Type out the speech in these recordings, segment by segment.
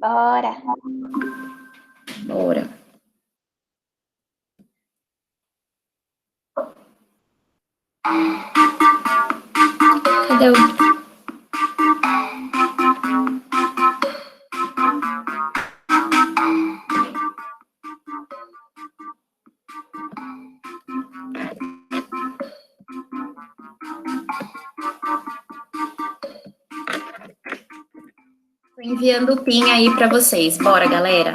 Bora. Bora. Cadê o... Tô enviando o PIN aí para vocês. Bora, galera.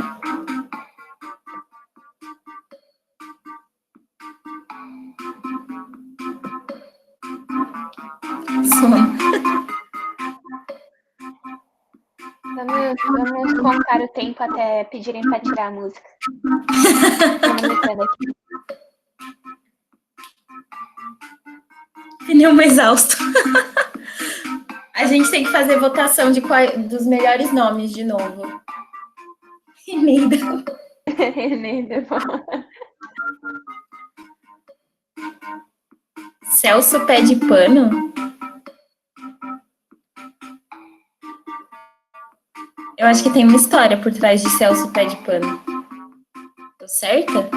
Vamos contar o tempo até pedirem para tirar a música. Aqui. Pneu exausto. A gente tem que fazer votação dos melhores nomes de novo. Eneida. Eneida. Celso Pé de Pano? Eu acho que tem uma história por trás de Celso Pé de Pano. Tô certa?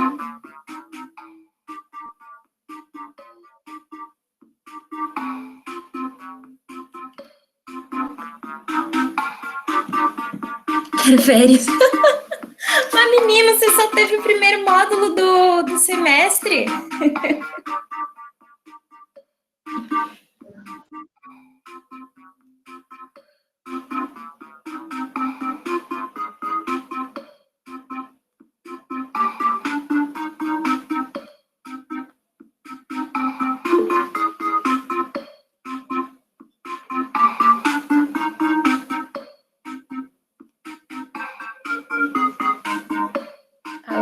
Quero férias. Mas, menina, você só teve o primeiro módulo do semestre.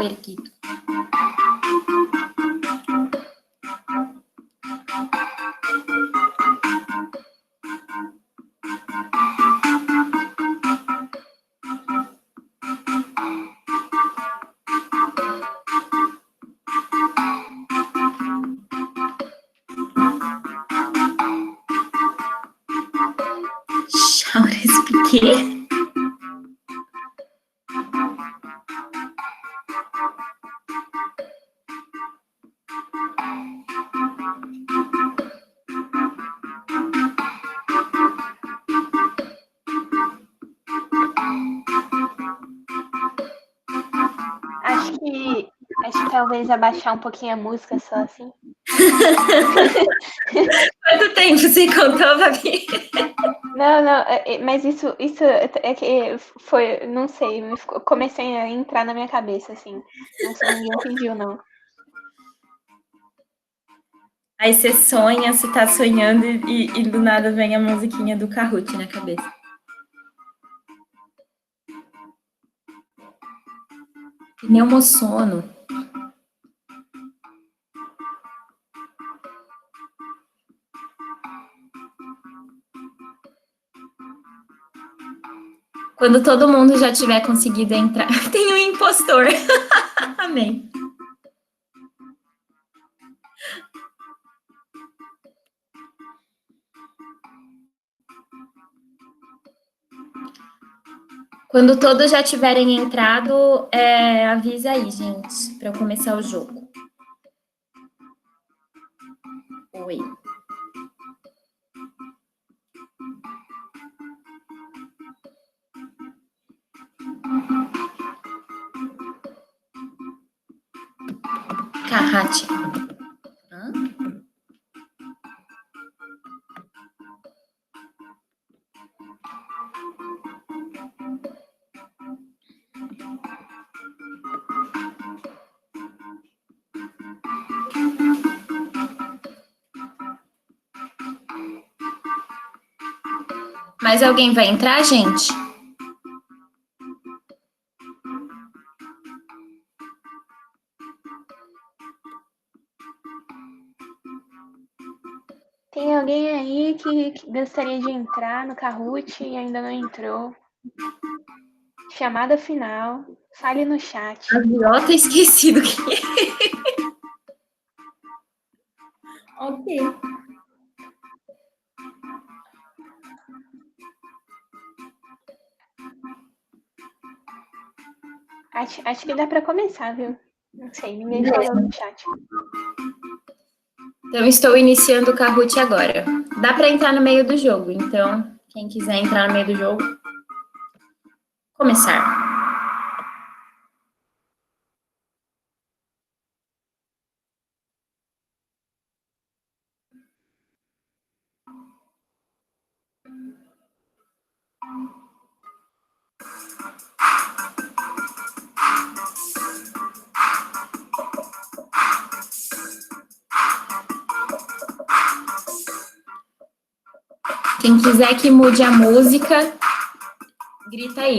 Erquito. Chaures Piquet. Acho que talvez abaixar um pouquinho a música só assim. Quanto tempo você contou, Fabi? Não, mas isso é que foi, não sei, comecei a entrar na minha cabeça, assim. Ninguém pediu, não. Aí você sonha, você tá sonhando e do nada vem a musiquinha do Kahoot na cabeça. Pneumosono. Quando todo mundo já tiver conseguido entrar, tem um impostor. Amém. Quando todos já tiverem entrado, avisa aí, gente, para eu começar o jogo. Oi. Carrate. Mais alguém vai entrar, gente? Tem alguém aí que gostaria de entrar no Kahoot e ainda não entrou? Chamada final. Fale no chat. Aviota esquecido que Ok. Acho que dá para começar, viu? Não sei, ninguém falou no chat. Então, estou iniciando o Kahoot agora. Dá para entrar no meio do jogo, então, quem quiser entrar no meio do jogo, começar. Quem quiser que mude a música, grita aí.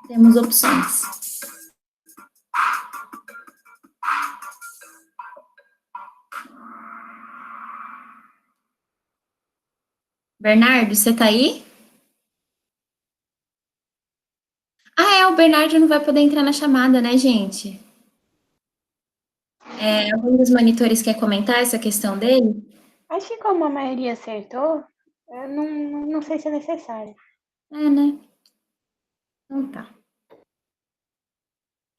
Temos opções. Bernardo, você tá aí? O Bernardo não vai poder entrar na chamada, né, gente? Algum dos monitores quer comentar essa questão dele? Acho que como a maioria acertou, eu não sei se é necessário. Né? Então tá.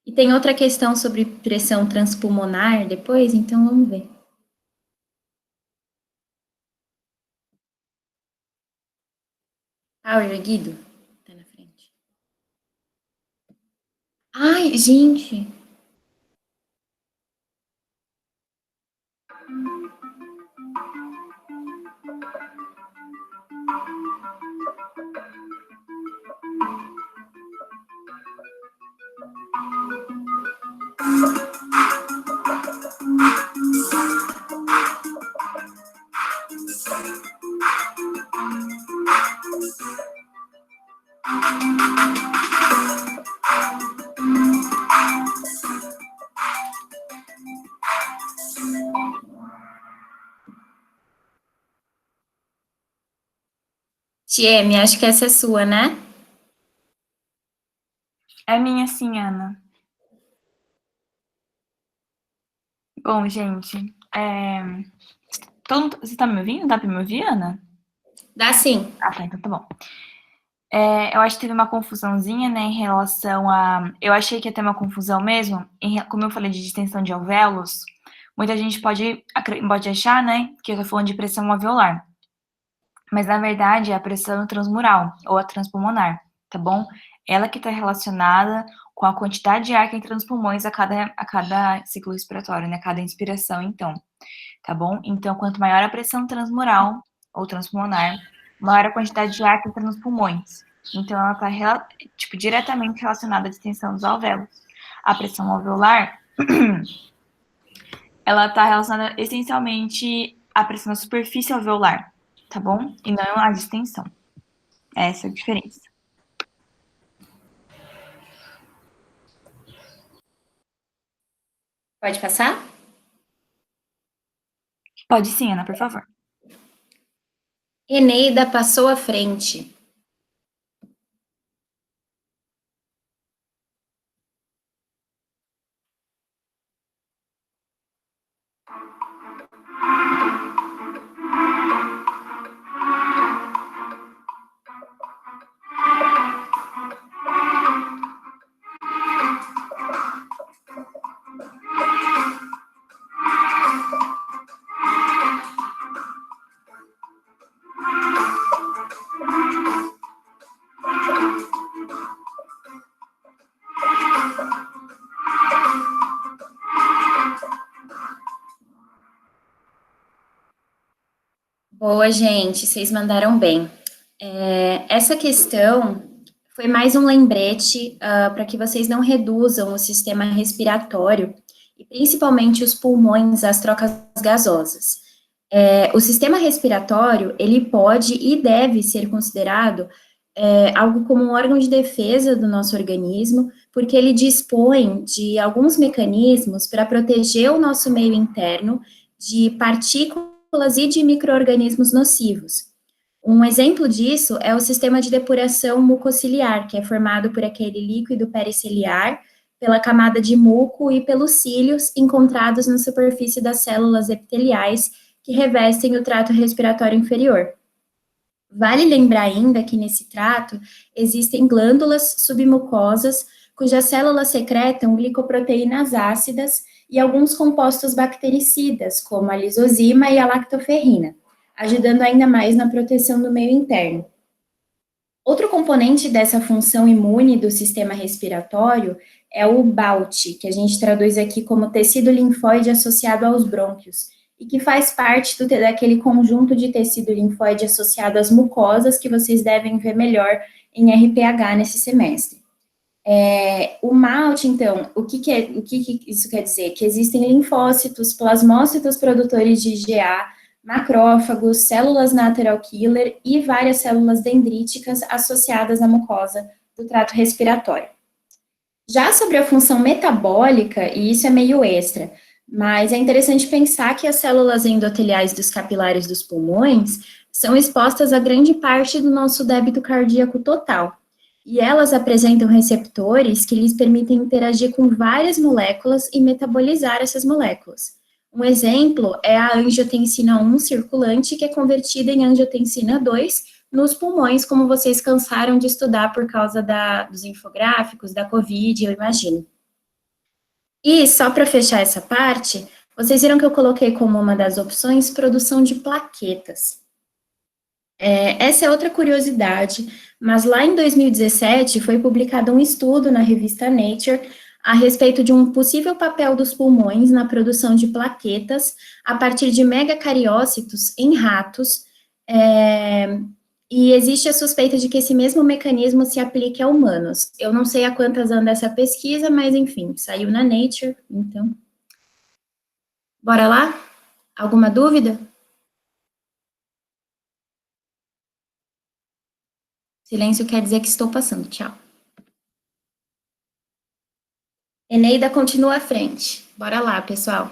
E tem outra questão sobre pressão transpulmonar depois, então vamos ver. O erguido tá na frente. Ai, gente. Tieme, acho que essa é sua, né? É minha sim, Ana. Bom, gente, você tá me ouvindo? Dá pra me ouvir, Ana? Dá sim. Tá, então tá bom. Eu acho que teve uma confusãozinha, né, em relação a... Eu achei que ia ter uma confusão mesmo, como eu falei de distensão de alvéolos, muita gente pode achar, né, que eu tô falando de pressão alveolar. Mas, na verdade, é a pressão transmural, ou a transpulmonar, tá bom? Ela que está relacionada com a quantidade de ar que entra nos pulmões a cada ciclo respiratório, né? Cada inspiração, então, tá bom? Então, quanto maior a pressão transmural ou transpulmonar, maior a quantidade de ar que entra nos pulmões. Então, ela está, diretamente relacionada à distensão dos alvéolos. A pressão alveolar, ela está relacionada essencialmente à pressão na superfície alveolar, tá bom? E não à distensão. Essa é a diferença. Pode passar? Pode sim, Ana, por favor. Eneida passou à frente. Boa, gente, vocês mandaram bem. Essa questão foi mais um lembrete para que vocês não reduzam o sistema respiratório e principalmente os pulmões às trocas gasosas. O sistema respiratório, ele pode e deve ser considerado algo como um órgão de defesa do nosso organismo, porque ele dispõe de alguns mecanismos para proteger o nosso meio interno de partículas e de micro-organismos nocivos. Um exemplo disso é o sistema de depuração mucociliar, que é formado por aquele líquido periciliar, pela camada de muco e pelos cílios encontrados na superfície das células epiteliais que revestem o trato respiratório inferior. Vale lembrar ainda que nesse trato existem glândulas submucosas cujas células secretam glicoproteínas ácidas e alguns compostos bactericidas, como a lisozima e a lactoferrina, ajudando ainda mais na proteção do meio interno. Outro componente dessa função imune do sistema respiratório é o BALT, que a gente traduz aqui como tecido linfóide associado aos brônquios, e que faz parte daquele conjunto de tecido linfóide associado às mucosas que vocês devem ver melhor em RPH nesse semestre. O MALT, então, o que isso quer dizer? Que existem linfócitos, plasmócitos produtores de IgA, macrófagos, células natural killer e várias células dendríticas associadas à mucosa do trato respiratório. Já sobre a função metabólica, e isso é meio extra, mas é interessante pensar que as células endoteliais dos capilares dos pulmões são expostas a grande parte do nosso débito cardíaco total. E elas apresentam receptores que lhes permitem interagir com várias moléculas e metabolizar essas moléculas. Um exemplo é a angiotensina 1 circulante, que é convertida em angiotensina 2 nos pulmões, como vocês cansaram de estudar por causa dos infográficos, da Covid, eu imagino. E, só para fechar essa parte, vocês viram que eu coloquei como uma das opções produção de plaquetas. Essa é outra curiosidade, mas lá em 2017 foi publicado um estudo na revista Nature a respeito de um possível papel dos pulmões na produção de plaquetas a partir de megacariócitos em ratos, e existe a suspeita de que esse mesmo mecanismo se aplique a humanos. Eu não sei a quantas anda essa pesquisa, mas enfim, saiu na Nature, então. Bora lá? Alguma dúvida? Silêncio quer dizer que estou passando, tchau. Eneida continua à frente. Bora lá, pessoal.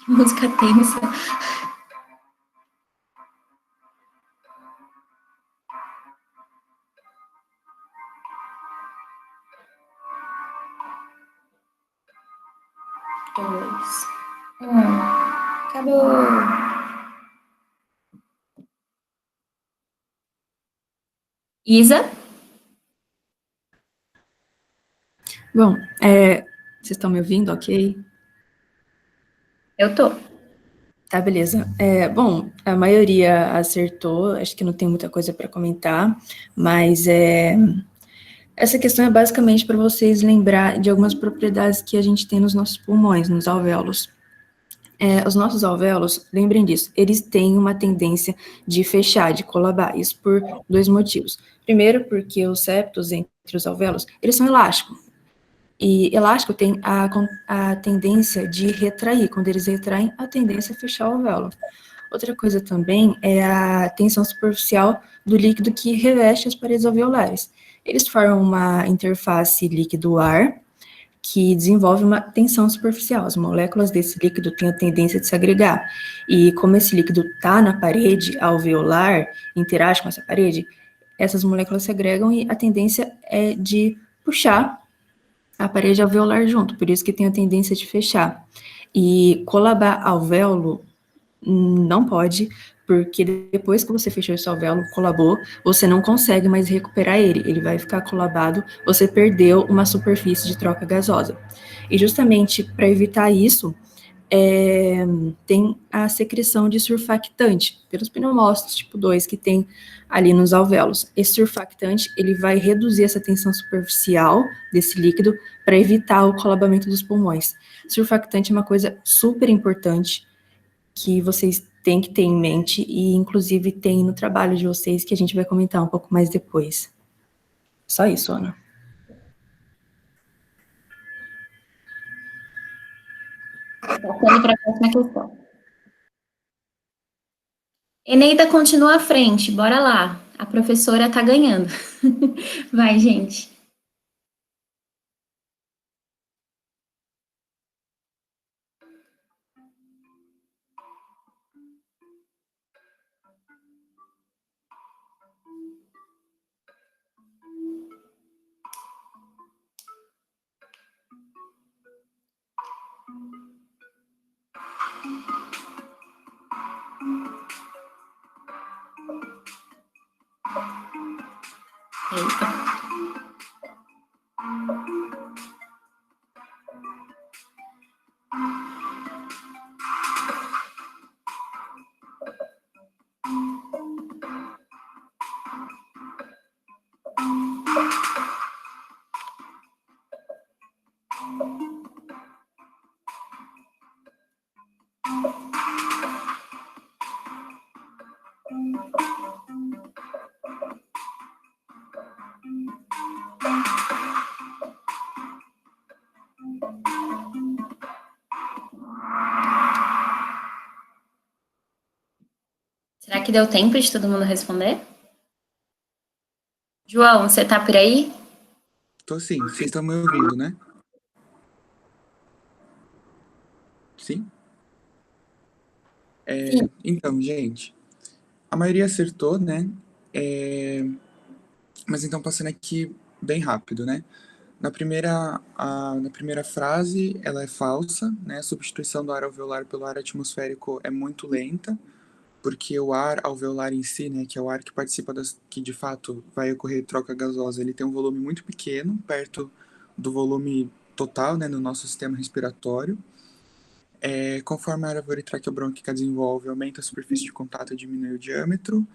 Música tensa. Dois. Acabou. Isa? Bom, vocês estão me ouvindo, ok? Eu tô. Tá, beleza. Bom, a maioria acertou, acho que não tem muita coisa para comentar, mas essa questão é basicamente para vocês lembrar de algumas propriedades que a gente tem nos nossos pulmões, nos alvéolos. Os nossos alvéolos, lembrem disso, eles têm uma tendência de fechar, de colabar, isso por dois motivos. Primeiro, porque os septos entre os alvéolos, eles são elásticos. E elástico tem a tendência de retrair. Quando eles retraem, a tendência é fechar o alvéolo. Outra coisa também é a tensão superficial do líquido que reveste as paredes alveolares. Eles formam uma interface líquido-ar que desenvolve uma tensão superficial. As moléculas desse líquido têm a tendência de se agregar. E como esse líquido está na parede alveolar, interage com essa parede, essas moléculas se agregam e a tendência é de puxar a parede alveolar junto, por isso que tem a tendência de fechar. E colabar alvéolo não pode, porque depois que você fechou esse alvéolo, colabou, você não consegue mais recuperar ele vai ficar colabado, você perdeu uma superfície de troca gasosa. E justamente para evitar isso, tem a secreção de surfactante pelos pneumócitos tipo 2 que tem ali nos alvéolos. Esse surfactante, ele vai reduzir essa tensão superficial desse líquido para evitar o colabamento dos pulmões. Surfactante é uma coisa super importante que vocês tem que ter em mente, e inclusive tem no trabalho de vocês, que a gente vai comentar um pouco mais depois. Só isso, Ana. Passando para a próxima questão. Eneida continua à frente, bora lá. A professora tá ganhando. Vai, gente. Eita. Será que deu tempo de todo mundo responder? João, você tá por aí? Tô sim, vocês estão me ouvindo, né? Sim? Sim. Então, gente, a maioria acertou, né? Mas então, passando aqui bem rápido, né? Na primeira frase, ela é falsa, né? A substituição do ar alveolar pelo ar atmosférico é muito lenta, porque o ar alveolar em si, né, que é o ar que participa que de fato vai ocorrer troca gasosa, ele tem um volume muito pequeno, perto do volume total, né, no nosso sistema respiratório. Conforme a árvore traqueobrônquica desenvolve, aumenta a superfície de contato e diminui o diâmetro.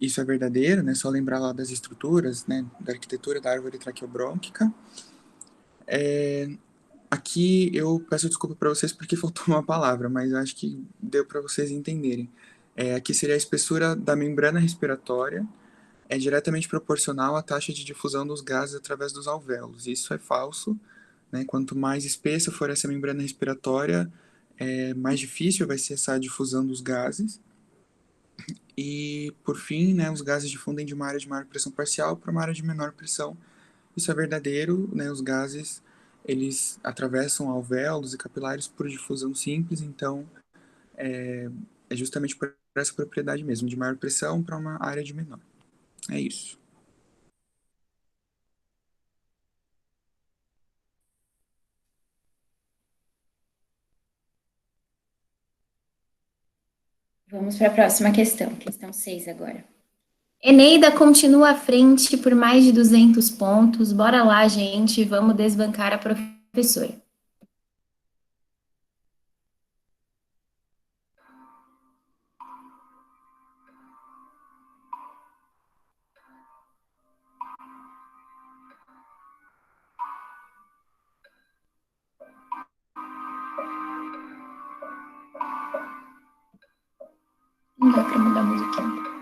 Isso é verdadeiro, né? Só lembrar lá das estruturas, né, da arquitetura da árvore traqueobrônquica. Aqui eu peço desculpa para vocês porque faltou uma palavra, mas eu acho que deu para vocês entenderem. Aqui seria a espessura da membrana respiratória, é diretamente proporcional à taxa de difusão dos gases através dos alvéolos. Isso é falso, né? Quanto mais espessa for essa membrana respiratória, mais difícil vai ser essa difusão dos gases. E, por fim, né, os gases difundem de uma área de maior pressão parcial para uma área de menor pressão. Isso é verdadeiro, né? Os gases, eles atravessam alvéolos e capilares por difusão simples, então é justamente por essa propriedade mesmo, de maior pressão para uma área de menor. É isso. Vamos para a próxima questão 6 agora. Eneida continua à frente por mais de 200 pontos. Bora lá, gente, vamos desbancar a professora. Não dá para mudar a musiquinha.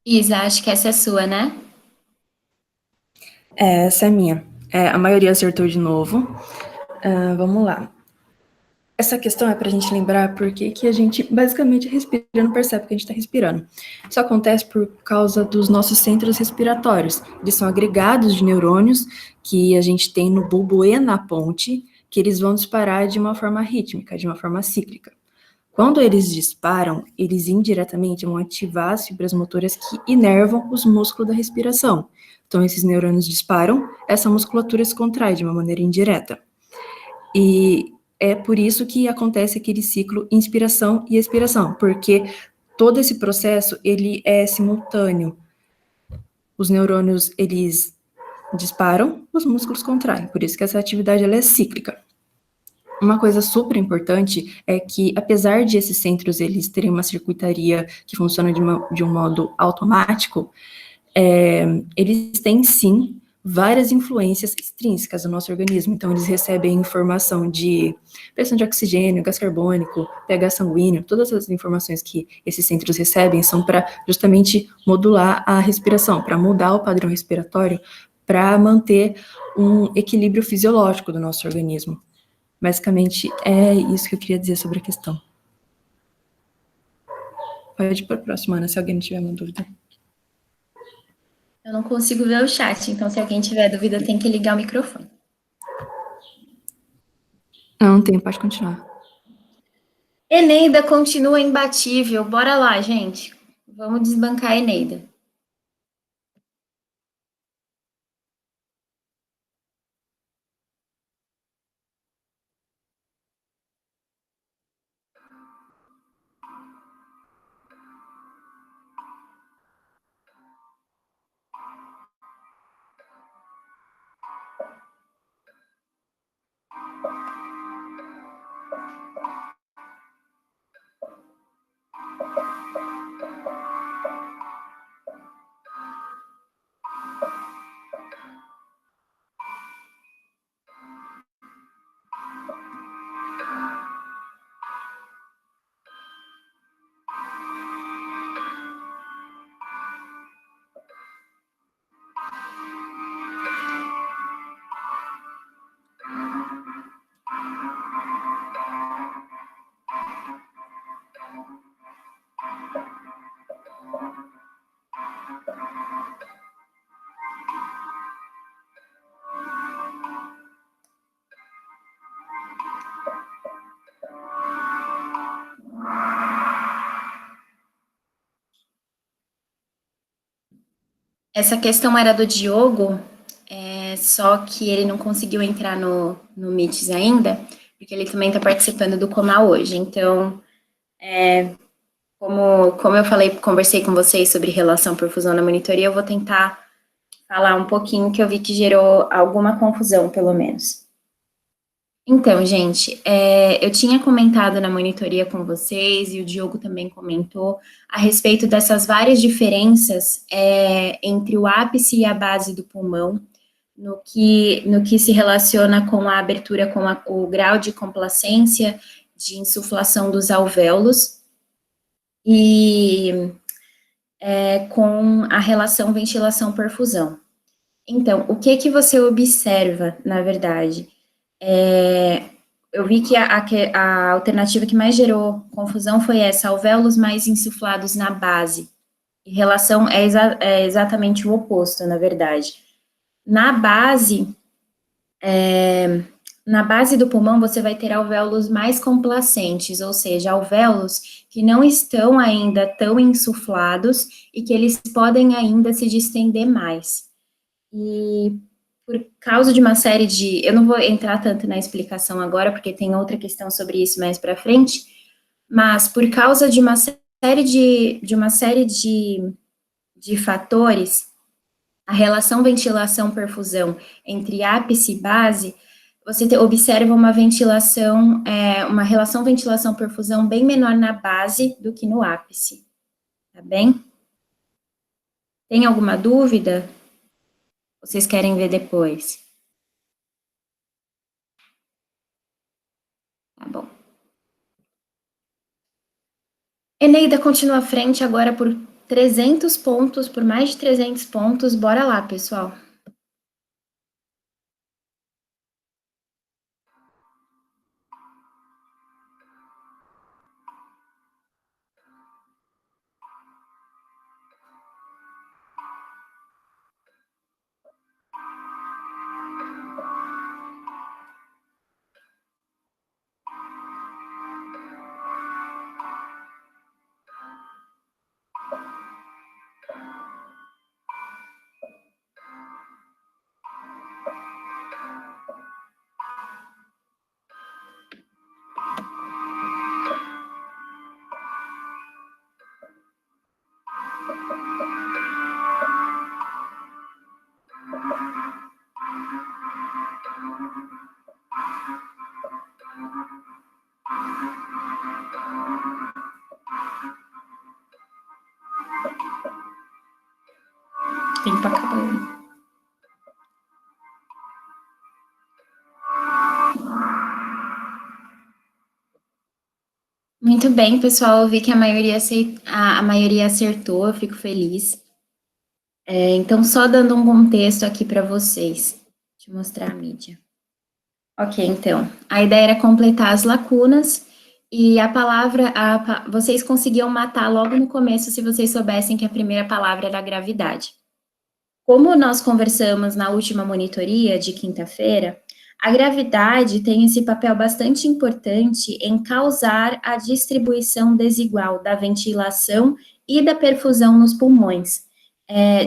Isa, acho que essa é sua, né? Essa é minha. A maioria acertou de novo. Vamos lá. Essa questão é para a gente lembrar por que a gente basicamente respira e não percebe que a gente está respirando. Isso acontece por causa dos nossos centros respiratórios. Eles são agregados de neurônios que a gente tem no bulbo e na ponte, que eles vão disparar de uma forma rítmica, de uma forma cíclica. Quando eles disparam, eles indiretamente vão ativar as fibras motoras que inervam os músculos da respiração. Então, esses neurônios disparam, essa musculatura se contrai de uma maneira indireta. E é por isso que acontece aquele ciclo inspiração e expiração, porque todo esse processo, ele é simultâneo. Os neurônios, eles disparam, os músculos contraem, por isso que essa atividade ela é cíclica. Uma coisa super importante é que, apesar de esses centros eles terem uma circuitaria que funciona de um modo automático, eles têm, sim, várias influências extrínsecas do nosso organismo. Então, eles recebem informação de pressão de oxigênio, gás carbônico, pH sanguíneo, todas as informações que esses centros recebem são para justamente modular a respiração, para mudar o padrão respiratório, para manter um equilíbrio fisiológico do nosso organismo. Basicamente, é isso que eu queria dizer sobre a questão. Pode ir para a próxima, Ana, se alguém tiver uma dúvida. Eu não consigo ver o chat, então se alguém tiver dúvida, tem que ligar o microfone. Não tem, pode continuar. Eneida continua imbatível. Bora lá, gente. Vamos desbancar a Eneida. Essa questão era do Diogo, só que ele não conseguiu entrar no Meets ainda, porque ele também está participando do Comal hoje. Então, como eu falei, conversei com vocês sobre relação por fusão na monitoria, eu vou tentar falar um pouquinho, que eu vi que gerou alguma confusão, pelo menos. Então, gente, eu tinha comentado na monitoria com vocês, e o Diogo também comentou, a respeito dessas várias diferenças entre o ápice e a base do pulmão, no que se relaciona com a abertura, com o grau de complacência, de insuflação dos alvéolos, e com a relação ventilação-perfusão. Então, o que você observa, na verdade? Eu vi que a alternativa que mais gerou confusão foi essa, alvéolos mais insuflados na base. Em relação, é exatamente o oposto, na verdade. Na base do pulmão, você vai ter alvéolos mais complacentes, ou seja, alvéolos que não estão ainda tão insuflados e que eles podem ainda se distender mais. E por causa de uma série de... Eu não vou entrar tanto na explicação agora, porque tem outra questão sobre isso mais para frente, mas por causa de uma série de fatores, a relação ventilação-perfusão entre ápice e base, você observa uma ventilação, uma relação ventilação-perfusão bem menor na base do que no ápice, tá bem? Tem alguma dúvida? Vocês querem ver depois? Tá bom. Eneida continua à frente agora por 300 pontos, por mais de 300 pontos. Bora lá, pessoal. tempo acabando. Muito bem, pessoal. Eu vi que a maioria acertou, eu fico feliz. Então, só dando um contexto aqui para vocês. Deixa eu mostrar a mídia. Ok, então, a ideia era completar as lacunas e a palavra, vocês conseguiam matar logo no começo se vocês soubessem que a primeira palavra era gravidade. Como nós conversamos na última monitoria de quinta-feira, a gravidade tem esse papel bastante importante em causar a distribuição desigual da ventilação e da perfusão nos pulmões,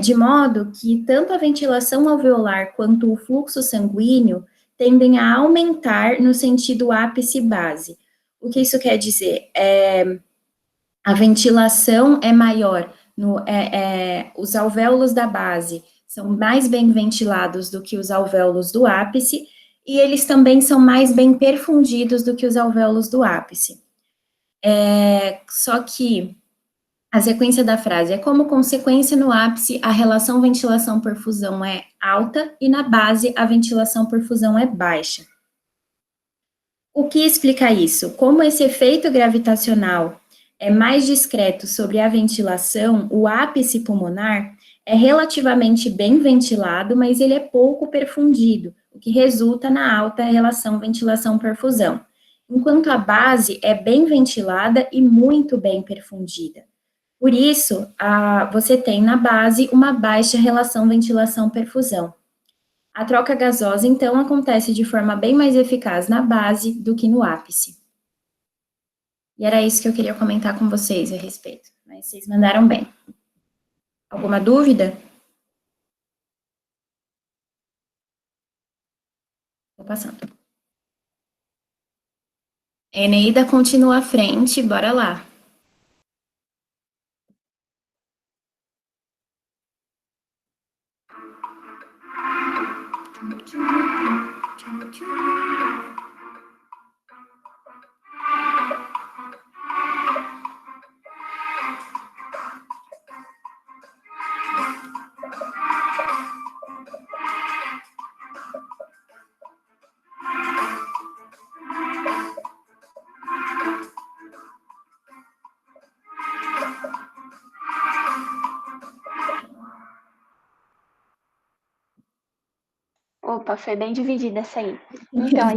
de modo que tanto a ventilação alveolar quanto o fluxo sanguíneo tendem a aumentar no sentido ápice-base. O que isso quer dizer? A ventilação é maior, os alvéolos da base são mais bem ventilados do que os alvéolos do ápice, e eles também são mais bem perfundidos do que os alvéolos do ápice. Só que a sequência da frase é como consequência no ápice, a relação ventilação-perfusão é alta e na base a ventilação-perfusão é baixa. O que explica isso? Como esse efeito gravitacional é mais discreto sobre a ventilação, o ápice pulmonar é relativamente bem ventilado, mas ele é pouco perfundido, o que resulta na alta relação ventilação-perfusão, enquanto a base é bem ventilada e muito bem perfundida. Por isso, você tem na base uma baixa relação ventilação-perfusão. A troca gasosa, então, acontece de forma bem mais eficaz na base do que no ápice. E era isso que eu queria comentar com vocês a respeito. Mas vocês mandaram bem. Alguma dúvida? Vou passando. Eneida continua à frente, bora lá. Opa, foi bem dividida essa aí. Então,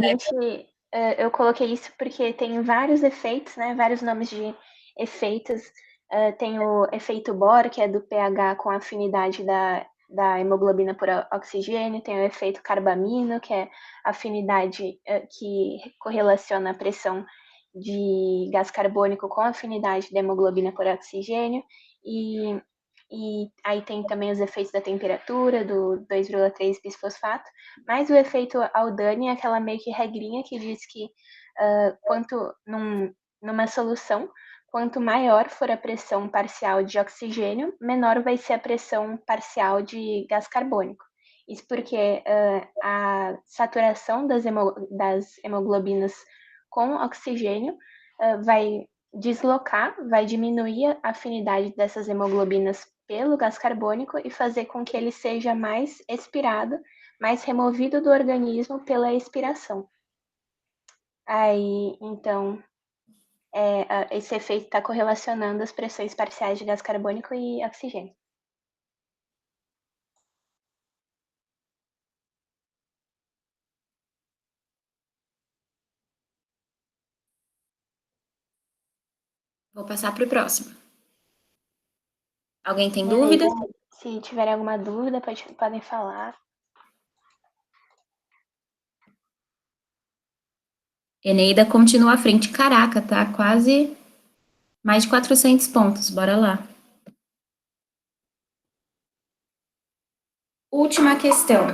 eu coloquei isso porque tem vários efeitos, né? Vários nomes de efeitos. Tem o efeito Bohr, que é do pH com a afinidade da hemoglobina por oxigênio. Tem o efeito carbamino, que é a afinidade que correlaciona a pressão de gás carbônico com a afinidade da hemoglobina por oxigênio. E aí tem também os efeitos da temperatura, do 2,3 bisfosfato, mas o efeito Aldani é aquela meio que regrinha que diz que numa solução, quanto maior for a pressão parcial de oxigênio, menor vai ser a pressão parcial de gás carbônico. Isso porque a saturação das hemoglobinas com oxigênio vai deslocar, vai diminuir a afinidade dessas hemoglobinas pelo gás carbônico e fazer com que ele seja mais expirado, mais removido do organismo pela expiração. Aí, então, esse efeito está correlacionando as pressões parciais de gás carbônico e oxigênio. Vou passar para o próximo. Alguém tem dúvida? Se tiverem alguma dúvida, podem falar. Eneida continua à frente. Caraca, tá quase mais de 400 pontos. Bora lá. Última questão.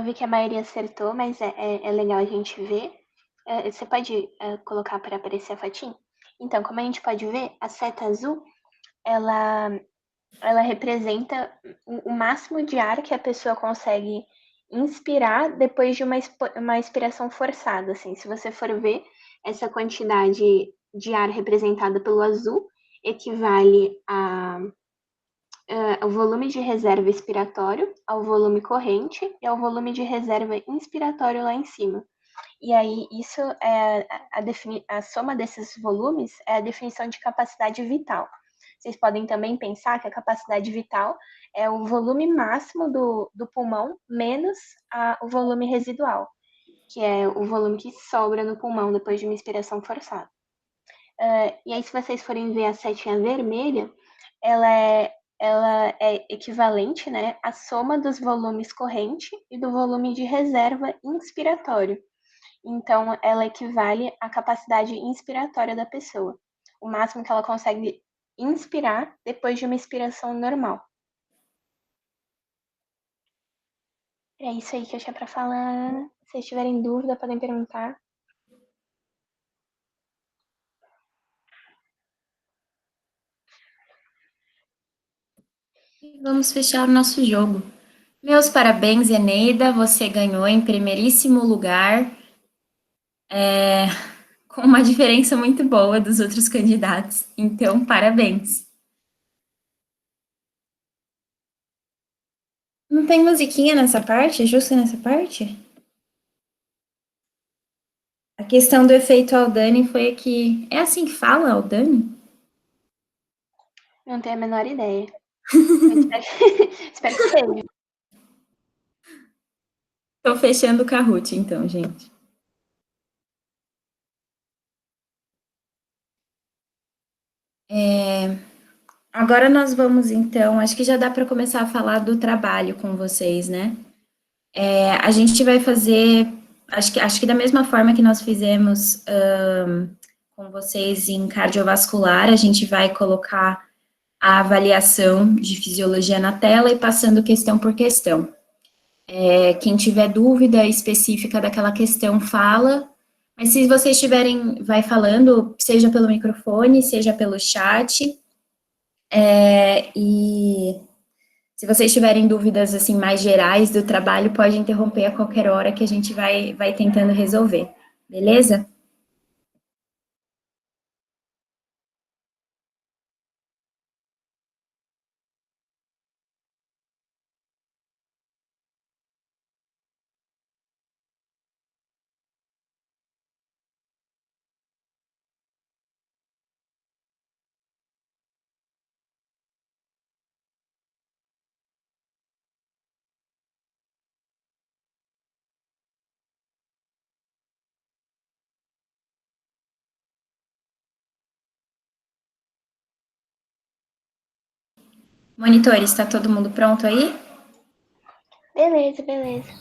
vi que a maioria acertou, mas é legal a gente ver. Você pode colocar para aparecer a fotinho? Então, como a gente pode ver, a seta azul, ela, ela representa o máximo de ar que a pessoa consegue inspirar depois de uma expiração forçada. Assim, se você for ver, essa quantidade de ar representada pelo azul equivale ao volume de reserva expiratório, ao volume corrente e ao volume de reserva inspiratório lá em cima. E aí, isso é a soma desses volumes é a definição de capacidade vital. Vocês podem também pensar que a capacidade vital é o volume máximo do pulmão menos o volume residual, que é o volume que sobra no pulmão depois de uma inspiração forçada. E aí, se vocês forem ver a setinha vermelha, ela é equivalente, né, à soma dos volumes corrente e do volume de reserva inspiratório. Então, ela equivale à capacidade inspiratória da pessoa, o máximo que ela consegue inspirar depois de uma inspiração normal. É isso aí que eu tinha para falar. Se vocês tiverem dúvida, podem perguntar. Vamos fechar o nosso jogo. Meus parabéns, Eneida, você ganhou em primeiríssimo lugar, com uma diferença muito boa dos outros candidatos. Então, parabéns. Não tem musiquinha nessa parte? Justo nessa parte? A questão do efeito Aldani foi que... É assim que fala, Aldani? Não tenho a menor ideia. Espero que seja. Tô fechando o Kahoot, então, gente. Agora nós vamos, então, acho que já dá para começar a falar do trabalho com vocês, né? A gente vai fazer, acho que da mesma forma que nós fizemos com vocês em cardiovascular, a gente vai colocar a avaliação de fisiologia na tela e passando questão por questão. Quem tiver dúvida específica daquela questão, fala. Mas se vocês tiverem, vai falando, seja pelo microfone, seja pelo chat. E se vocês tiverem dúvidas assim mais gerais do trabalho, pode interromper a qualquer hora que a gente vai tentando resolver. Beleza? Monitores, está todo mundo pronto aí? Beleza, beleza.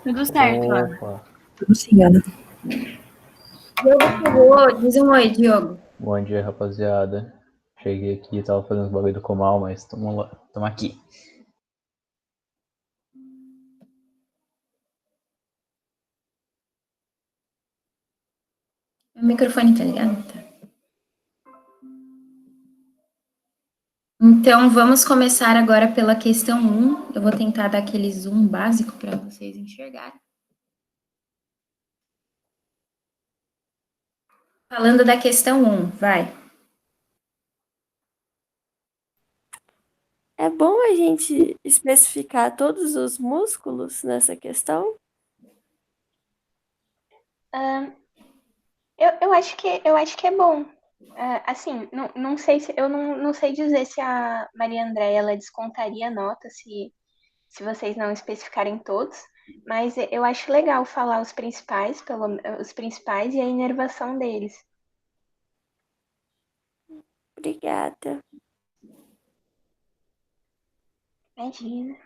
Tudo certo, Ana. Opa, Tudo sim, Ana. Diogo chegou, diz um oi, Diogo. bom dia, rapaziada. Cheguei aqui, tava fazendo os bagulho do Comal, mas tamo aqui. O microfone tá ligado? Tá. Então, vamos começar agora pela questão 1. Eu vou tentar dar aquele zoom básico para vocês enxergarem. Falando da questão 1, vai. É bom a gente especificar todos os músculos nessa questão? Eu acho que é bom. Assim, não sei se eu não sei dizer se a Maria Andréia ela descontaria a nota se vocês não especificarem todos, mas eu acho legal falar os principais e a inervação deles. Obrigada. Imagina.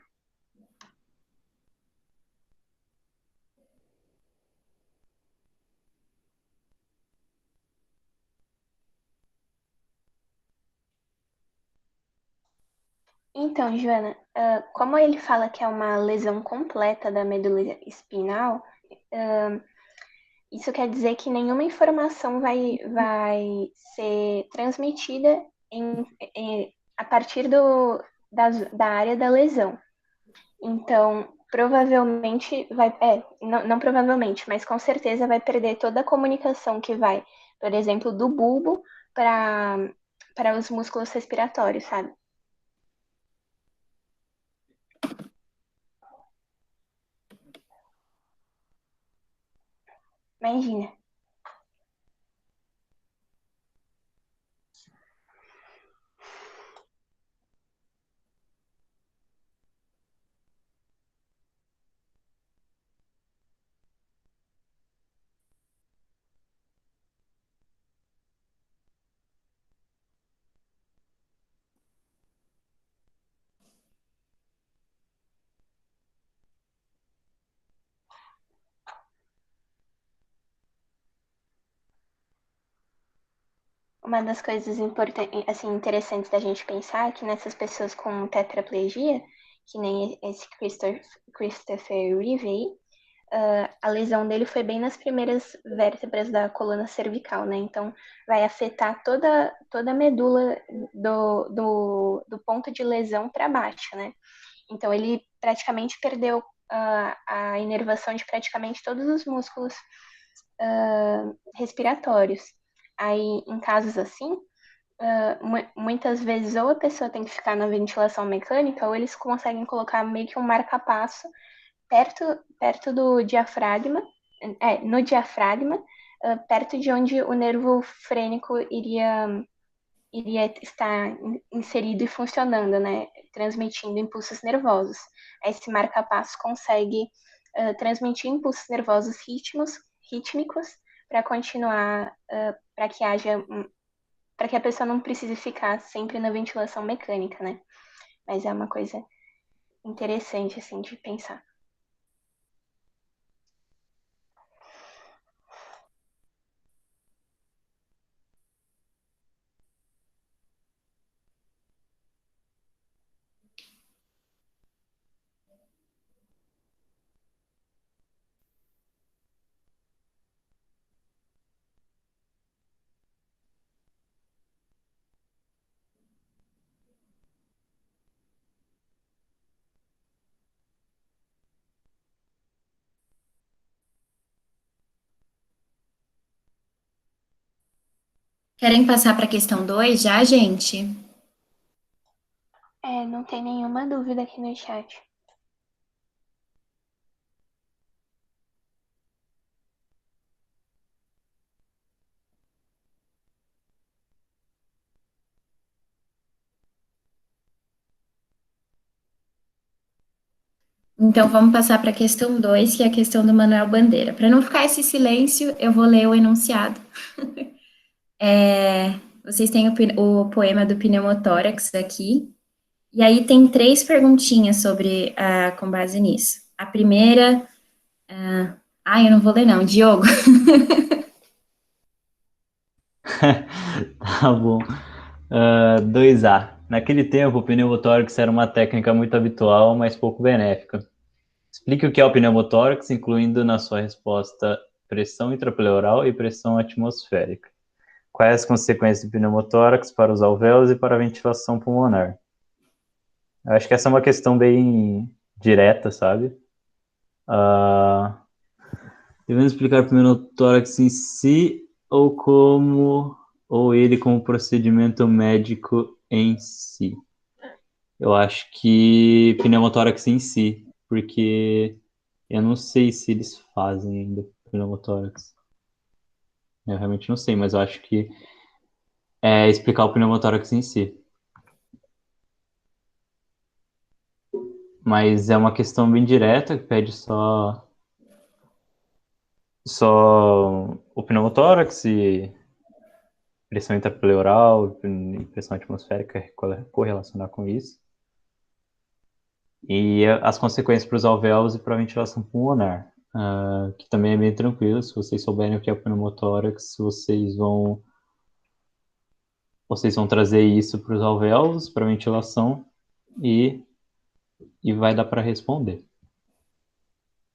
Então, Joana, como ele fala que é uma lesão completa da medula espinhal, isso quer dizer que nenhuma informação vai ser transmitida a partir da área da lesão. Então, provavelmente não provavelmente, mas com certeza vai perder toda a comunicação que vai, por exemplo, do bulbo para os músculos respiratórios, sabe? Imagina. Uma das coisas assim, interessantes da gente pensar é que nessas pessoas com tetraplegia, que nem esse Christopher Reeve aí, a lesão dele foi bem nas primeiras vértebras da coluna cervical, né? Então, vai afetar toda a medula do ponto de lesão para baixo, né? Então, ele praticamente perdeu a inervação de praticamente todos os músculos respiratórios. Aí, em casos assim, muitas vezes ou a pessoa tem que ficar na ventilação mecânica ou eles conseguem colocar meio que um marca-passo perto do diafragma, no diafragma, perto de onde o nervo frênico iria estar inserido e funcionando, né, transmitindo impulsos nervosos. Esse marca-passo consegue transmitir impulsos nervosos rítmicos para continuar, para que a pessoa não precise ficar sempre na ventilação mecânica, né? Mas é uma coisa interessante, assim, de pensar. Querem passar para a questão 2 já, gente? Não tem nenhuma dúvida aqui no chat. Então, vamos passar para a questão 2, que é a questão do Manuel Bandeira. Para não ficar esse silêncio, eu vou ler o enunciado. Vocês têm o poema do pneumotórax aqui, e aí tem 3 perguntinhas com base nisso. A primeira... eu não vou ler não, Diogo. Tá bom. 2A. Naquele tempo, o pneumotórax era uma técnica muito habitual, mas pouco benéfica. Explique o que é o pneumotórax, incluindo na sua resposta pressão intrapleural e pressão atmosférica. Quais as consequências do pneumotórax para os alvéolos e para a ventilação pulmonar? Eu acho que essa é uma questão bem direta, sabe? Devemos explicar o pneumotórax em si ou ele como procedimento médico em si? Eu acho que pneumotórax em si, porque eu não sei se eles fazem ainda pneumotórax. Eu realmente não sei, mas eu acho que é explicar o pneumotórax em si. Mas é uma questão bem direta, que pede só o pneumotórax e pressão intrapleural e pressão atmosférica correlacionar com isso. E as consequências para os alvéolos e para a ventilação pulmonar, que também é bem tranquilo. Se vocês souberem o que é o pneumotórax, vocês vão trazer isso para os alvéolos, para a ventilação, e vai dar para responder.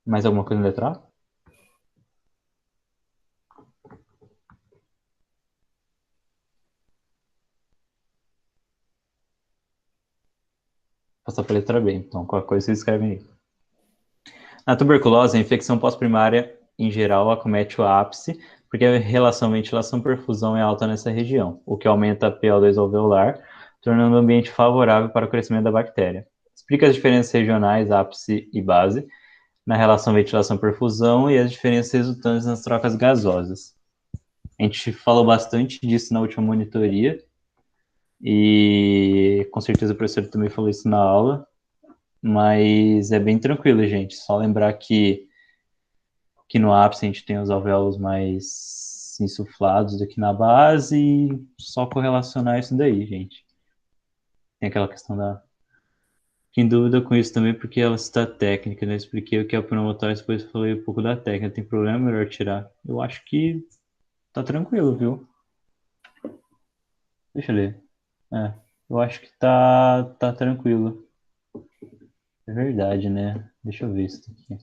Mais alguma coisa na letra A? Passar para a letra B, então qualquer coisa vocês escrevem aí. A tuberculose, a infecção pós-primária, em geral, acomete o ápice, porque a relação ventilação-perfusão é alta nessa região, o que aumenta a PO2 alveolar, tornando o ambiente favorável para o crescimento da bactéria. Explica as diferenças regionais, ápice e base, na relação ventilação-perfusão e as diferenças resultantes nas trocas gasosas. A gente falou bastante disso na última monitoria, e com certeza o professor também falou isso na aula, mas é bem tranquilo, gente. Só lembrar que no ápice a gente tem os alvéolos mais insuflados do que na base e só correlacionar isso daí, gente. Tem aquela questão da... Fiquei em dúvida com isso também porque ela está técnica, né? Eu expliquei o que é o pneumotórax, depois falei um pouco da técnica. Tem problema, melhor tirar. Eu acho que tá tranquilo, viu? Deixa eu ler. Eu acho que tá tranquilo. É verdade, né? Deixa eu ver isso aqui.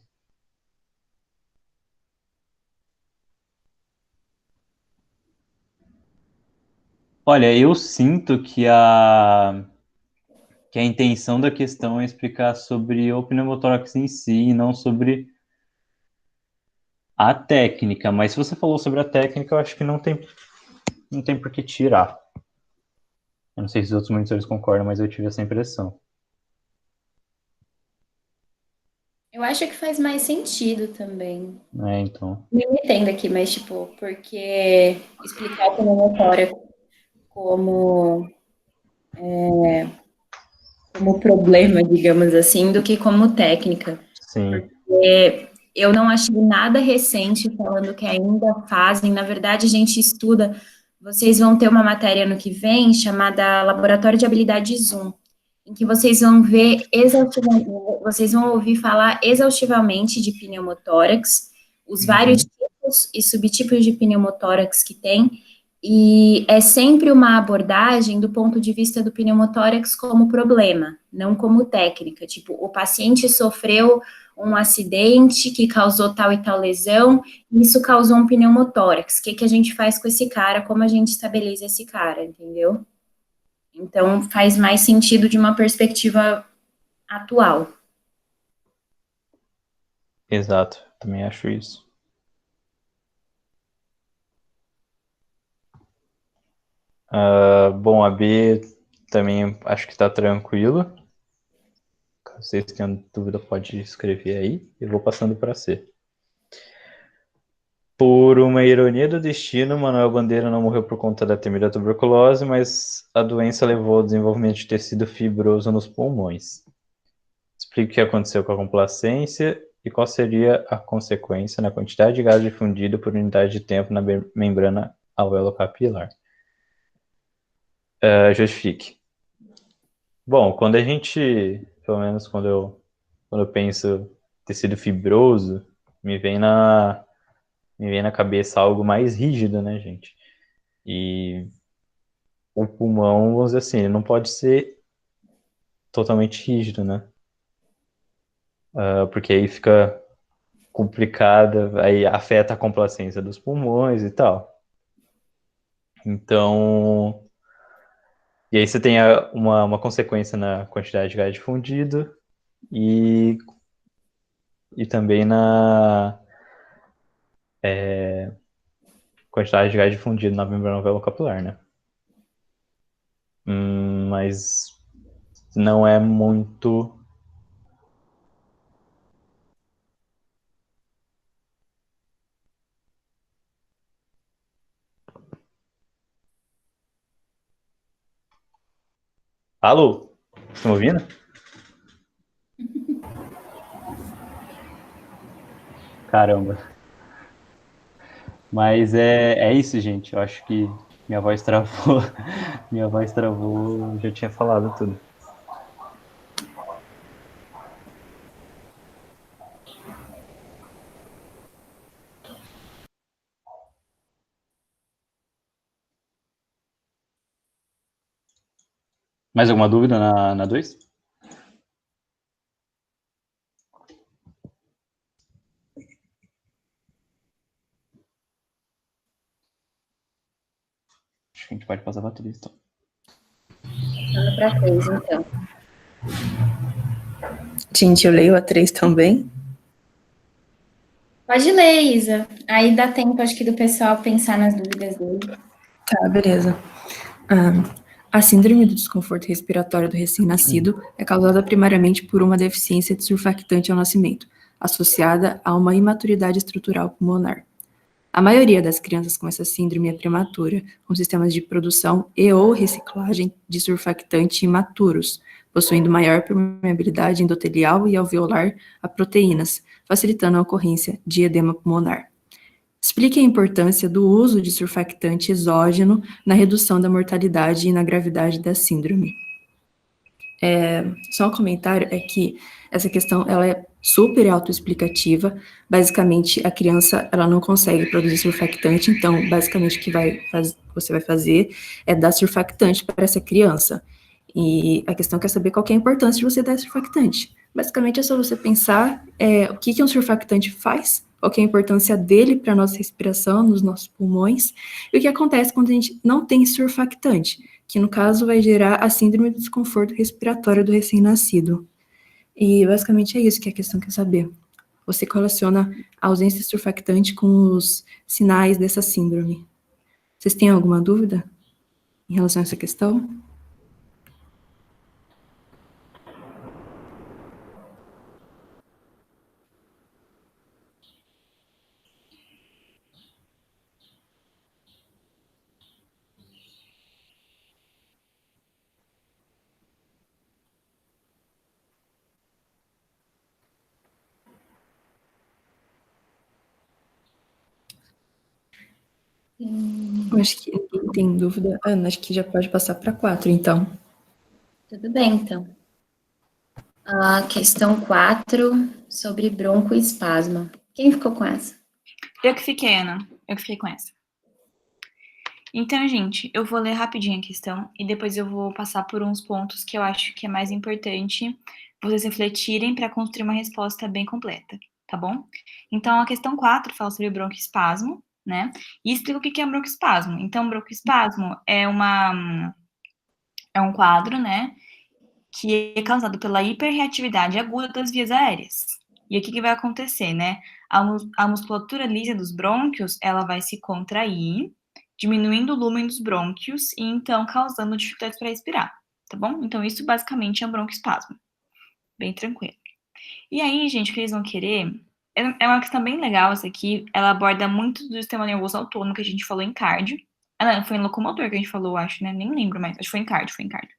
Olha, eu sinto que a intenção da questão é explicar sobre o pneumotórax em si e não sobre a técnica. Mas se você falou sobre a técnica, eu acho que não tem por que tirar. Eu não sei se os outros monitores concordam, mas eu tive essa impressão. Eu acho que faz mais sentido também. Então. Me entendo aqui, mas, tipo, porque explicar o pneumotórax como, como problema, digamos assim, do que como técnica. Sim. Eu não achei nada recente falando que ainda fazem. Na verdade, a gente estuda. Vocês vão ter uma matéria no que vem chamada Laboratório de Habilidade Zoom, em que vocês vão ver exaustivamente, vocês vão ouvir falar exaustivamente de pneumotórax, os vários tipos e subtipos de pneumotórax que tem, e é sempre uma abordagem do ponto de vista do pneumotórax como problema, não como técnica. Tipo, o paciente sofreu um acidente que causou tal e tal lesão, e isso causou um pneumotórax. O que a gente faz com esse cara? Como a gente estabiliza esse cara, entendeu? Então, faz mais sentido de uma perspectiva atual. Exato, também acho isso. Bom, a B também acho que está tranquilo. Caso vocês tenham dúvida, pode escrever aí. Eu vou passando para C. Por uma ironia do destino, Manuel Bandeira não morreu por conta da temida tuberculose, mas a doença levou ao desenvolvimento de tecido fibroso nos pulmões. Explique o que aconteceu com a complacência e qual seria a consequência na quantidade de gás difundido por unidade de tempo na membrana alveolo-capilar. Justifique. Bom, quando a gente, pelo menos quando eu penso tecido fibroso, me vem na cabeça algo mais rígido, né, gente? E o pulmão, vamos dizer assim, ele não pode ser totalmente rígido, né? Porque aí fica complicada, aí afeta a complacência dos pulmões e tal. Então, e aí você tem uma consequência na quantidade de gás difundido e também na quantidade de gás difundido na membrana alveolo-capilar, né? Mas não é muito... Alô? Estão ouvindo? Caramba. Mas é isso, gente. Eu acho que minha voz travou. Minha voz travou, já tinha falado tudo. Mais alguma dúvida na 2? Acho que a gente pode passar para 3, então. Passando para 3, então. Gente, eu leio a 3 também. Pode ler, Isa. Aí dá tempo, acho que, do pessoal pensar nas dúvidas dele. Tá, beleza. A síndrome do desconforto respiratório do recém-nascido é causada primariamente por uma deficiência de surfactante ao nascimento, associada a uma imaturidade estrutural pulmonar. A maioria das crianças com essa síndrome é prematura, com sistemas de produção e ou reciclagem de surfactante imaturos, possuindo maior permeabilidade endotelial e alveolar a proteínas, facilitando a ocorrência de edema pulmonar. Explique a importância do uso de surfactante exógeno na redução da mortalidade e na gravidade da síndrome. Só um comentário é que essa questão ela é super autoexplicativa. Basicamente, a criança ela não consegue produzir surfactante, então, basicamente, o que você vai fazer é dar surfactante para essa criança. E a questão é saber qual que é a importância de você dar surfactante. Basicamente, é só você pensar o que um surfactante faz, qual que é a importância dele para a nossa respiração, nos nossos pulmões, e o que acontece quando a gente não tem surfactante, que no caso vai gerar a síndrome do desconforto respiratório do recém-nascido. E basicamente é isso que a questão quer saber. Você relaciona a ausência de surfactante com os sinais dessa síndrome. Vocês têm alguma dúvida em relação a essa questão? Eu acho que ninguém tem dúvida. Ana, acho que já pode passar para 4, então. Tudo bem, então. A questão 4, sobre broncoespasmo. Quem ficou com essa? Eu que fiquei, Ana. Eu que fiquei com essa. Então, gente, eu vou ler rapidinho a questão e depois eu vou passar por uns pontos que eu acho que é mais importante vocês refletirem para construir uma resposta bem completa, tá bom? Então, a questão 4 fala sobre broncoespasmo, né? E explica o que é um broncoespasmo. Então, broncoespasmo é um quadro, né, que é causado pela hiperreatividade aguda das vias aéreas. E o que vai acontecer, né? A musculatura lisa dos brônquios, ela vai se contrair, diminuindo o lumen dos brônquios e então causando dificuldades para respirar, tá bom? Então isso basicamente é um broncoespasmo. Bem tranquilo. E aí, gente, o que eles vão querer é uma questão bem legal essa aqui, ela aborda muito do sistema nervoso autônomo que a gente falou em cardio. Ah, não, foi em locomotor que a gente falou, acho, né? Nem lembro mais, acho que foi em cardio, foi em cardio.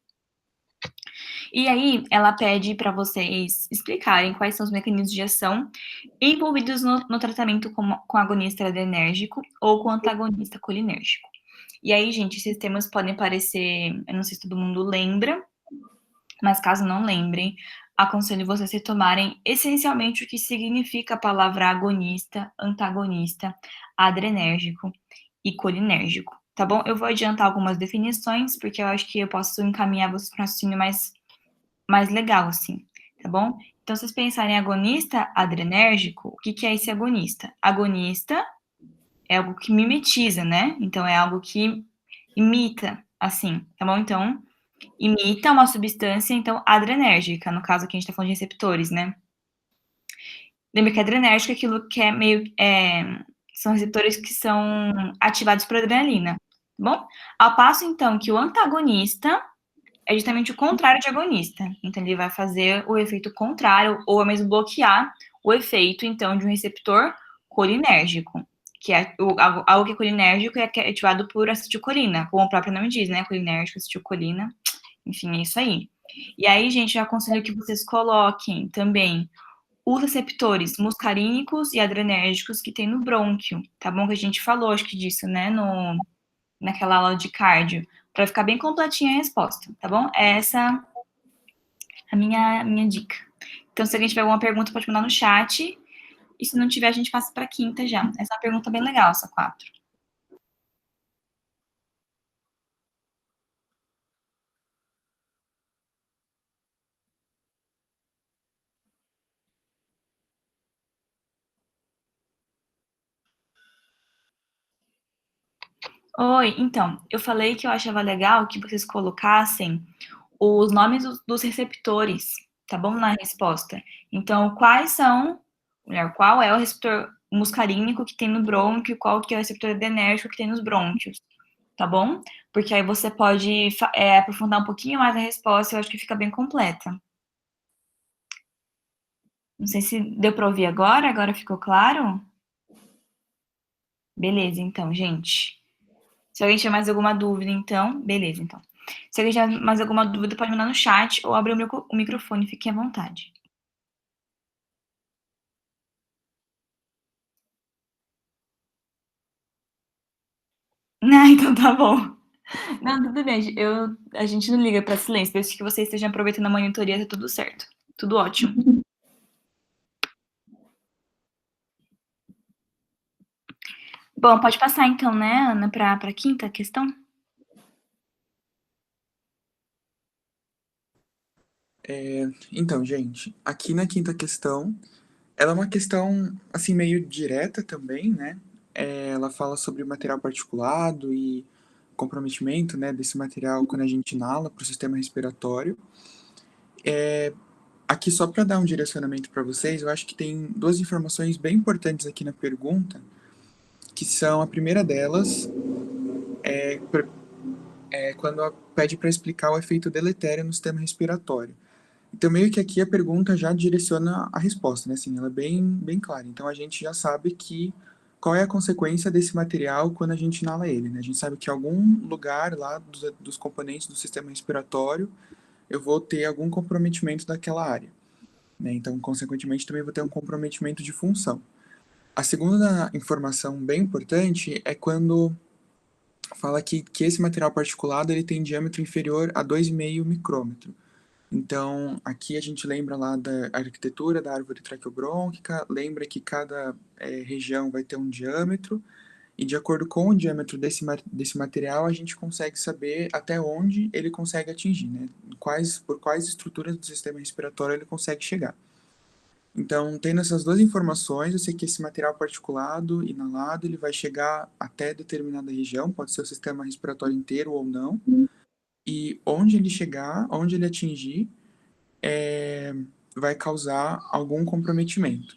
E aí, ela pede para vocês explicarem quais são os mecanismos de ação envolvidos no tratamento com agonista adrenérgico ou com antagonista colinérgico. E aí, gente, esses temas podem parecer, eu não sei se todo mundo lembra, mas caso não lembrem, aconselho vocês retomarem essencialmente o que significa a palavra agonista, antagonista, adrenérgico e colinérgico, tá bom? Eu vou adiantar algumas definições, porque eu acho que eu posso encaminhar vocês para um raciocínio mais legal, assim, tá bom? Então, se vocês pensarem em agonista adrenérgico, o que é esse agonista? Agonista é algo que mimetiza, né? Então, é algo que imita, assim, tá bom? Então, imita uma substância, então, adrenérgica. No caso aqui, a gente tá falando de receptores, né? Lembra que adrenérgico é aquilo que é meio... são receptores que são ativados por adrenalina, tá bom? Ao passo, então, que o antagonista é justamente o contrário de agonista. Então, ele vai fazer o efeito contrário, ou mesmo bloquear o efeito, então, de um receptor colinérgico, que é algo que é colinérgico é ativado por acetilcolina, como o próprio nome diz, né? Colinérgico, acetilcolina, enfim, é isso aí. E aí, gente, eu aconselho que vocês coloquem também os receptores muscarínicos e adrenérgicos que tem no brônquio, tá bom? Que a gente falou, acho que disso, né, naquela aula de cardio, para ficar bem completinha a resposta, tá bom? É essa a minha dica. Então, se alguém tiver alguma pergunta, pode mandar no chat. E se não tiver, a gente passa para a quinta já. Essa é uma pergunta bem legal, essa 4. Oi, então, eu falei que eu achava legal que vocês colocassem os nomes dos receptores, tá bom? Na resposta. Então, melhor, qual é o receptor muscarínico que tem no brônquio, qual que é o receptor adrenérgico que tem nos brônquios, tá bom? Porque aí você pode aprofundar um pouquinho mais a resposta, eu acho que fica bem completa. Não sei se deu para ouvir agora ficou claro? Beleza, então, gente. Se alguém tiver mais alguma dúvida, então, beleza, então. Se alguém tiver mais alguma dúvida, pode mandar no chat ou abrir o microfone, fiquem à vontade. Ah, então tá bom. Não, tudo bem. A gente não liga para silêncio, desde que vocês estejam aproveitando a monitoria, tá tudo certo. Tudo ótimo. Bom, pode passar então, né, Ana, para a quinta questão? Então, gente, aqui na quinta questão, ela é uma questão, assim, meio direta também, né? Ela fala sobre material particulado e comprometimento, né, desse material quando a gente inala para o sistema respiratório. Aqui, só para dar um direcionamento para vocês, eu acho que tem duas informações bem importantes aqui na pergunta, que são, a primeira delas é quando pede para explicar o efeito deletério no sistema respiratório. Então, meio que aqui a pergunta já direciona a resposta, né? Assim, ela é bem clara. Então, a gente já sabe que qual é a consequência desse material quando a gente inala ele, né? A gente sabe que em algum lugar lá dos componentes do sistema respiratório eu vou ter algum comprometimento daquela área, né? Então, consequentemente, também vou ter um comprometimento de função. A segunda informação bem importante é quando fala que esse material particulado ele tem diâmetro inferior a 2,5 micrômetro. Então, aqui a gente lembra lá da arquitetura da árvore traqueobrônquica, lembra que cada região vai ter um diâmetro, e de acordo com o diâmetro desse material, a gente consegue saber até onde ele consegue atingir, né? Por quais estruturas do sistema respiratório ele consegue chegar. Então, tendo essas duas informações, eu sei que esse material particulado, inalado, ele vai chegar até determinada região, pode ser o sistema respiratório inteiro ou não, e onde ele chegar, onde ele atingir, vai causar algum comprometimento.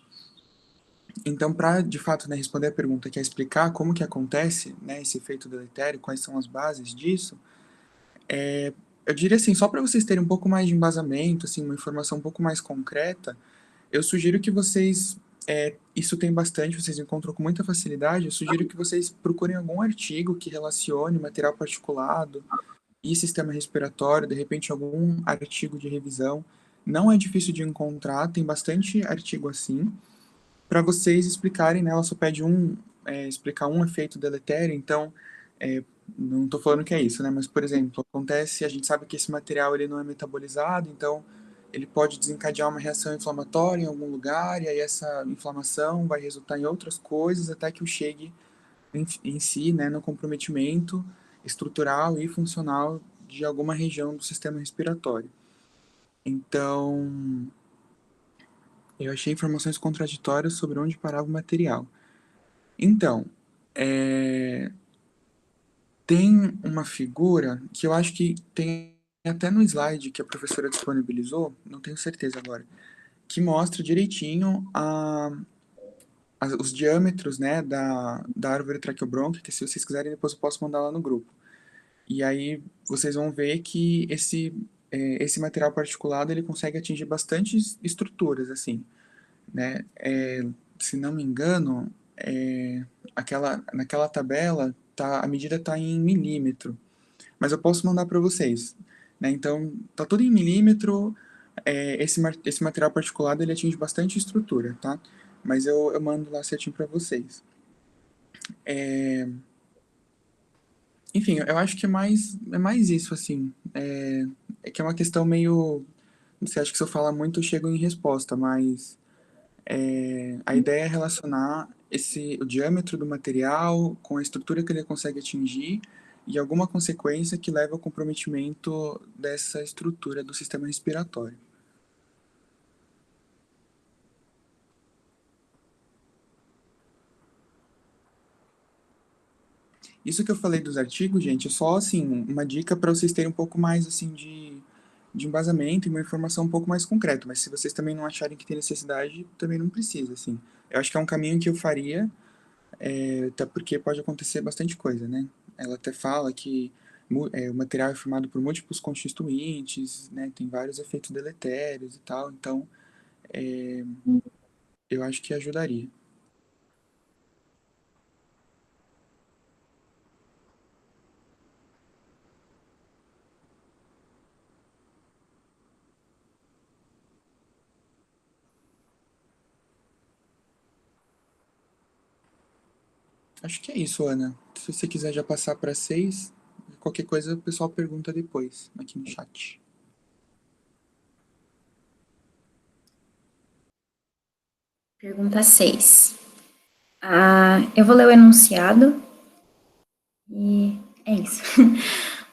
Então, para de fato, né, responder a pergunta, que é explicar como que acontece, né, esse efeito deletério, quais são as bases disso, eu diria assim, só para vocês terem um pouco mais de embasamento, assim, uma informação um pouco mais concreta, eu sugiro que vocês, isso tem bastante, vocês encontram com muita facilidade, eu sugiro que vocês procurem algum artigo que relacione material particulado e sistema respiratório, de repente algum artigo de revisão. Não é difícil de encontrar, tem bastante artigo assim, para vocês explicarem, né? Ela só pede explicar um efeito deletério, então, não estou falando que é isso, né? Mas, por exemplo, acontece, a gente sabe que esse material ele não é metabolizado, então ele pode desencadear uma reação inflamatória em algum lugar, e aí essa inflamação vai resultar em outras coisas, até que o chegue em si, né, no comprometimento estrutural e funcional de alguma região do sistema respiratório. Então, eu achei informações contraditórias sobre onde parava o material. Então, tem uma figura que eu acho que tem até no slide que a professora disponibilizou, não tenho certeza agora, que mostra direitinho os diâmetros, né, da árvore traqueobrônquica, que se vocês quiserem depois eu posso mandar lá no grupo. E aí vocês vão ver que esse material particulado ele consegue atingir bastantes estruturas, assim, né? Se não me engano, naquela tabela a medida está em milímetro, mas eu posso mandar para vocês, né? Então tá tudo em milímetro. Esse material particulado ele atinge bastante estrutura, tá? Mas eu mando lá certinho para vocês. Enfim, eu acho que é mais isso, assim. É que é uma questão meio. Não sei, acho que se eu falar muito eu chego em resposta, mas a ideia é relacionar o diâmetro do material com a estrutura que ele consegue atingir e alguma consequência que leva ao comprometimento dessa estrutura do sistema respiratório. Isso que eu falei dos artigos, gente, é só, assim, uma dica para vocês terem um pouco mais, assim, de embasamento e uma informação um pouco mais concreta. Mas se vocês também não acharem que tem necessidade, também não precisa, assim. Eu acho que é um caminho que eu faria, até porque pode acontecer bastante coisa, né? Ela até fala que o material é formado por múltiplos constituintes, né? Tem vários efeitos deletérios e tal, então eu acho que ajudaria. Acho que é isso, Ana. Se você quiser já passar para 6, qualquer coisa o pessoal pergunta depois, aqui no chat. Pergunta 6. Eu vou ler o enunciado e é isso.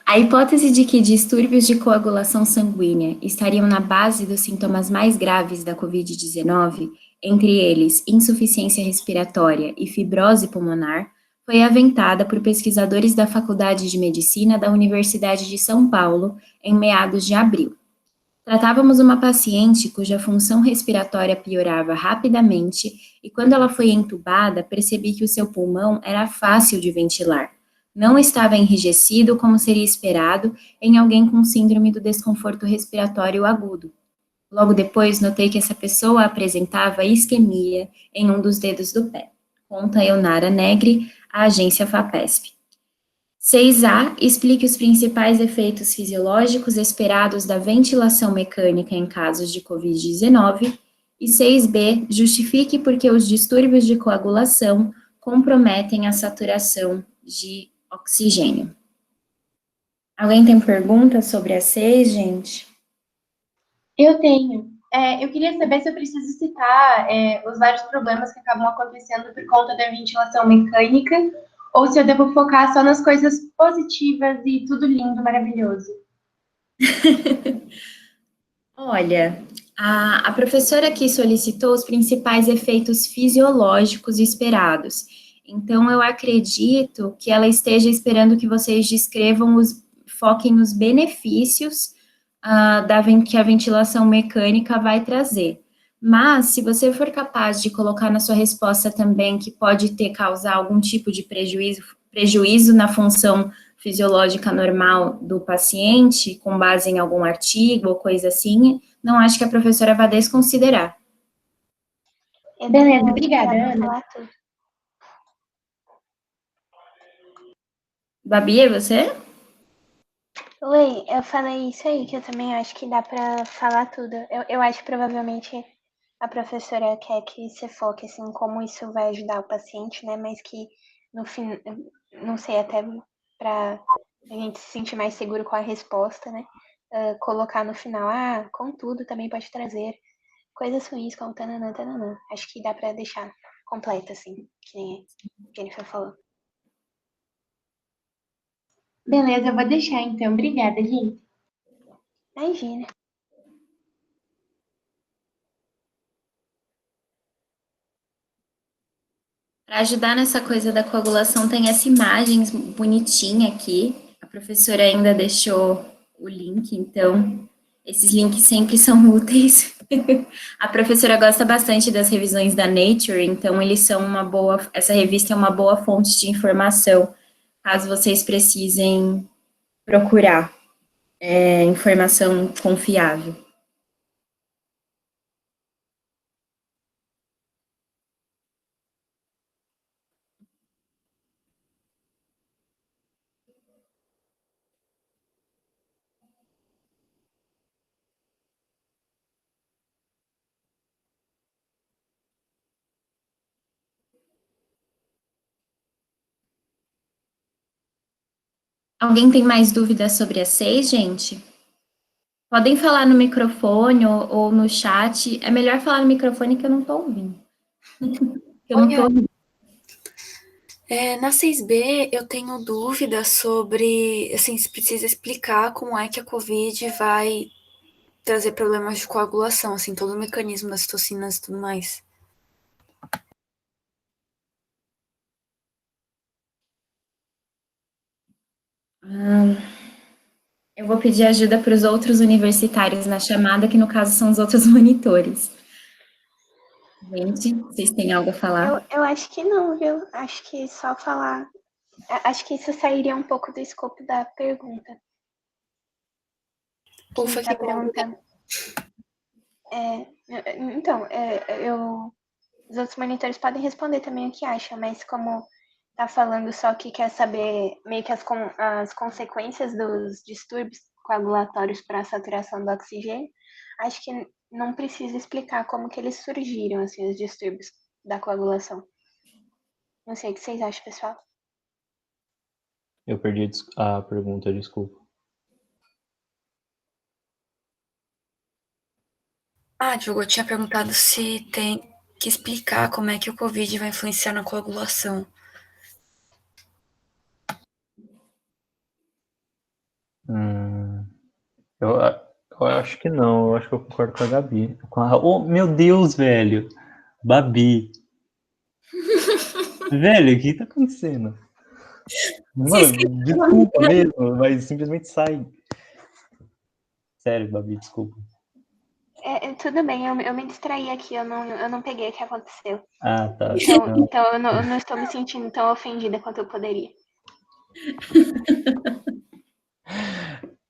A hipótese de que distúrbios de coagulação sanguínea estariam na base dos sintomas mais graves da Covid-19, entre eles insuficiência respiratória e fibrose pulmonar, foi aventada por pesquisadores da Faculdade de Medicina da Universidade de São Paulo em meados de abril. Tratávamos uma paciente cuja função respiratória piorava rapidamente e, quando ela foi entubada, percebi que o seu pulmão era fácil de ventilar. Não estava enrijecido como seria esperado em alguém com síndrome do desconforto respiratório agudo. Logo depois, notei que essa pessoa apresentava isquemia em um dos dedos do pé. Conta Eunara Negri, a agência FAPESP. 6A, explique os principais efeitos fisiológicos esperados da ventilação mecânica em casos de Covid-19. E 6B, justifique por que os distúrbios de coagulação comprometem a saturação de oxigênio. Alguém tem perguntas sobre a 6, gente? Eu tenho. Eu queria saber se eu preciso citar os vários problemas que acabam acontecendo por conta da ventilação mecânica, ou se eu devo focar só nas coisas positivas e tudo lindo, maravilhoso. Olha, a professora aqui solicitou os principais efeitos fisiológicos esperados. Então, eu acredito que ela esteja esperando que vocês foquem nos benefícios que a ventilação mecânica vai trazer. Mas, se você for capaz de colocar na sua resposta também que pode causar algum tipo de prejuízo na função fisiológica normal do paciente, com base em algum artigo ou coisa assim, não acho que a professora vai desconsiderar. Beleza, obrigada, Ana. Babi, é você? Oi, eu falei isso aí, que eu também acho que dá pra falar tudo. Eu acho que provavelmente a professora quer que você foque, assim, como isso vai ajudar o paciente, né? Mas que no fim, não sei, até pra a gente se sentir mais seguro com a resposta, né? Colocar no final, contudo, também pode trazer coisas ruins como tananã, tananã. Acho que dá pra deixar completo, assim, que nem a Jennifer falou. Beleza, eu vou deixar então. Obrigada, gente. Imagina. Para ajudar nessa coisa da coagulação, tem essa imagem bonitinha aqui. A professora ainda deixou o link, então esses links sempre são úteis. A professora gosta bastante das revisões da Nature, então essa revista é uma boa fonte de informação, caso vocês precisem procurar informação confiável. Alguém tem mais dúvidas sobre a 6, gente? Podem falar no microfone ou no chat. É melhor falar no microfone que eu não estou ouvindo. Eu não tô ouvindo. Na 6B, eu tenho dúvida sobre, assim, se precisa explicar como é que a COVID vai trazer problemas de coagulação, assim, todo o mecanismo das toxinas e tudo mais. Eu vou pedir ajuda para os outros universitários na chamada, que no caso são os outros monitores. Gente, vocês têm algo a falar? Eu acho que não, viu? Acho que só falar. Acho que isso sairia um pouco do escopo da pergunta. Ufa, Quem tá que bom. perguntando. Então, os outros monitores podem responder também o que acham, mas como tá falando só que quer saber meio que as consequências dos distúrbios coagulatórios para a saturação do oxigênio, acho que não precisa explicar como que eles surgiram, assim, os distúrbios da coagulação. Não sei o que vocês acham, pessoal. Eu perdi a pergunta, desculpa. Diogo, eu tinha perguntado se tem que explicar como é que o Covid vai influenciar na coagulação. Eu acho que não, eu acho que eu concordo com a Gabi. Oh, meu Deus, velho! Babi! Velho, o que tá acontecendo? Mano, desculpa mesmo, mas simplesmente sai. Sério, Babi, desculpa. Tudo bem, eu me distraí aqui, eu não peguei o que aconteceu. Ah, tá. Então eu não estou me sentindo tão ofendida quanto eu poderia.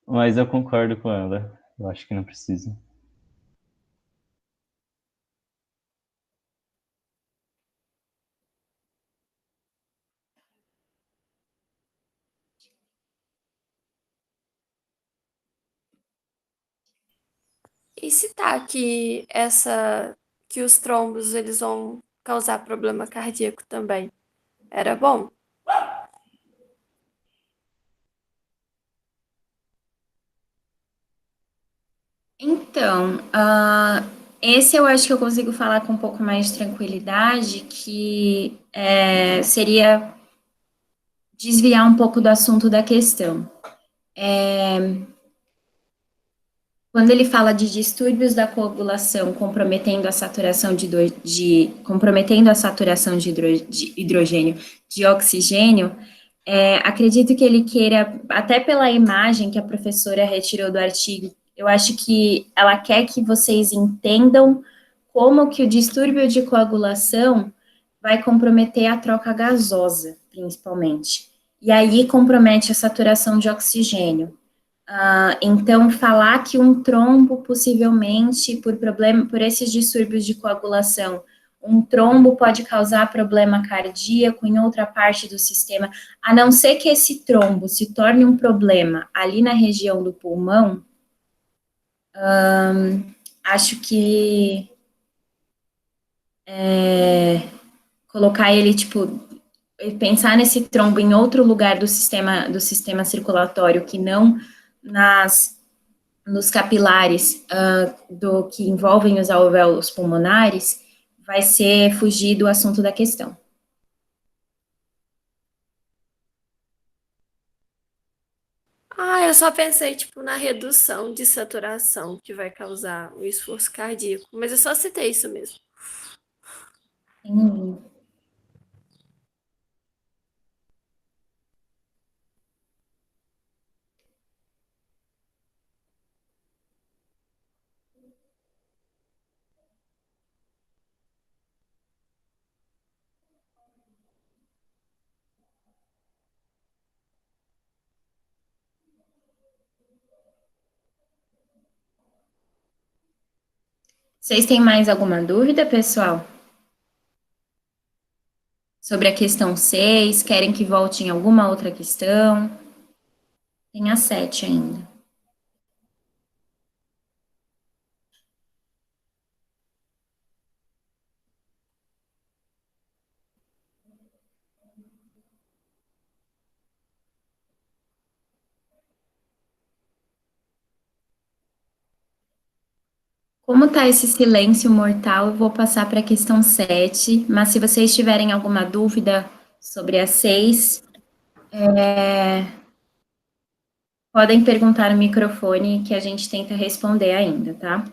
Mas eu concordo com ela. Eu acho que não precisa. E se tá que os trombos eles vão causar problema cardíaco também? Era bom? Então, esse eu acho que eu consigo falar com um pouco mais de tranquilidade, que seria desviar um pouco do assunto da questão. Quando ele fala de distúrbios da coagulação comprometendo a saturação de hidrogênio de oxigênio, acredito que ele queira, até pela imagem que a professora retirou do artigo, eu acho que ela quer que vocês entendam como que o distúrbio de coagulação vai comprometer a troca gasosa, principalmente. E aí compromete a saturação de oxigênio. Então, falar que um trombo, possivelmente, por esses distúrbios de coagulação, um trombo pode causar problema cardíaco em outra parte do sistema, a não ser que esse trombo se torne um problema ali na região do pulmão, acho que colocar ele, tipo, pensar nesse trombo em outro lugar do sistema circulatório que não nos capilares do que envolvem os alvéolos pulmonares, vai ser fugir do assunto da questão. Eu só pensei, tipo, na redução de saturação que vai causar o esforço cardíaco, mas eu só citei isso mesmo. Vocês têm mais alguma dúvida, pessoal? Sobre a questão 6, querem que volte em alguma outra questão? Tem a 7 ainda. Como está esse silêncio mortal, eu vou passar para a questão 7, mas se vocês tiverem alguma dúvida sobre a 6, podem perguntar no microfone que a gente tenta responder ainda, tá?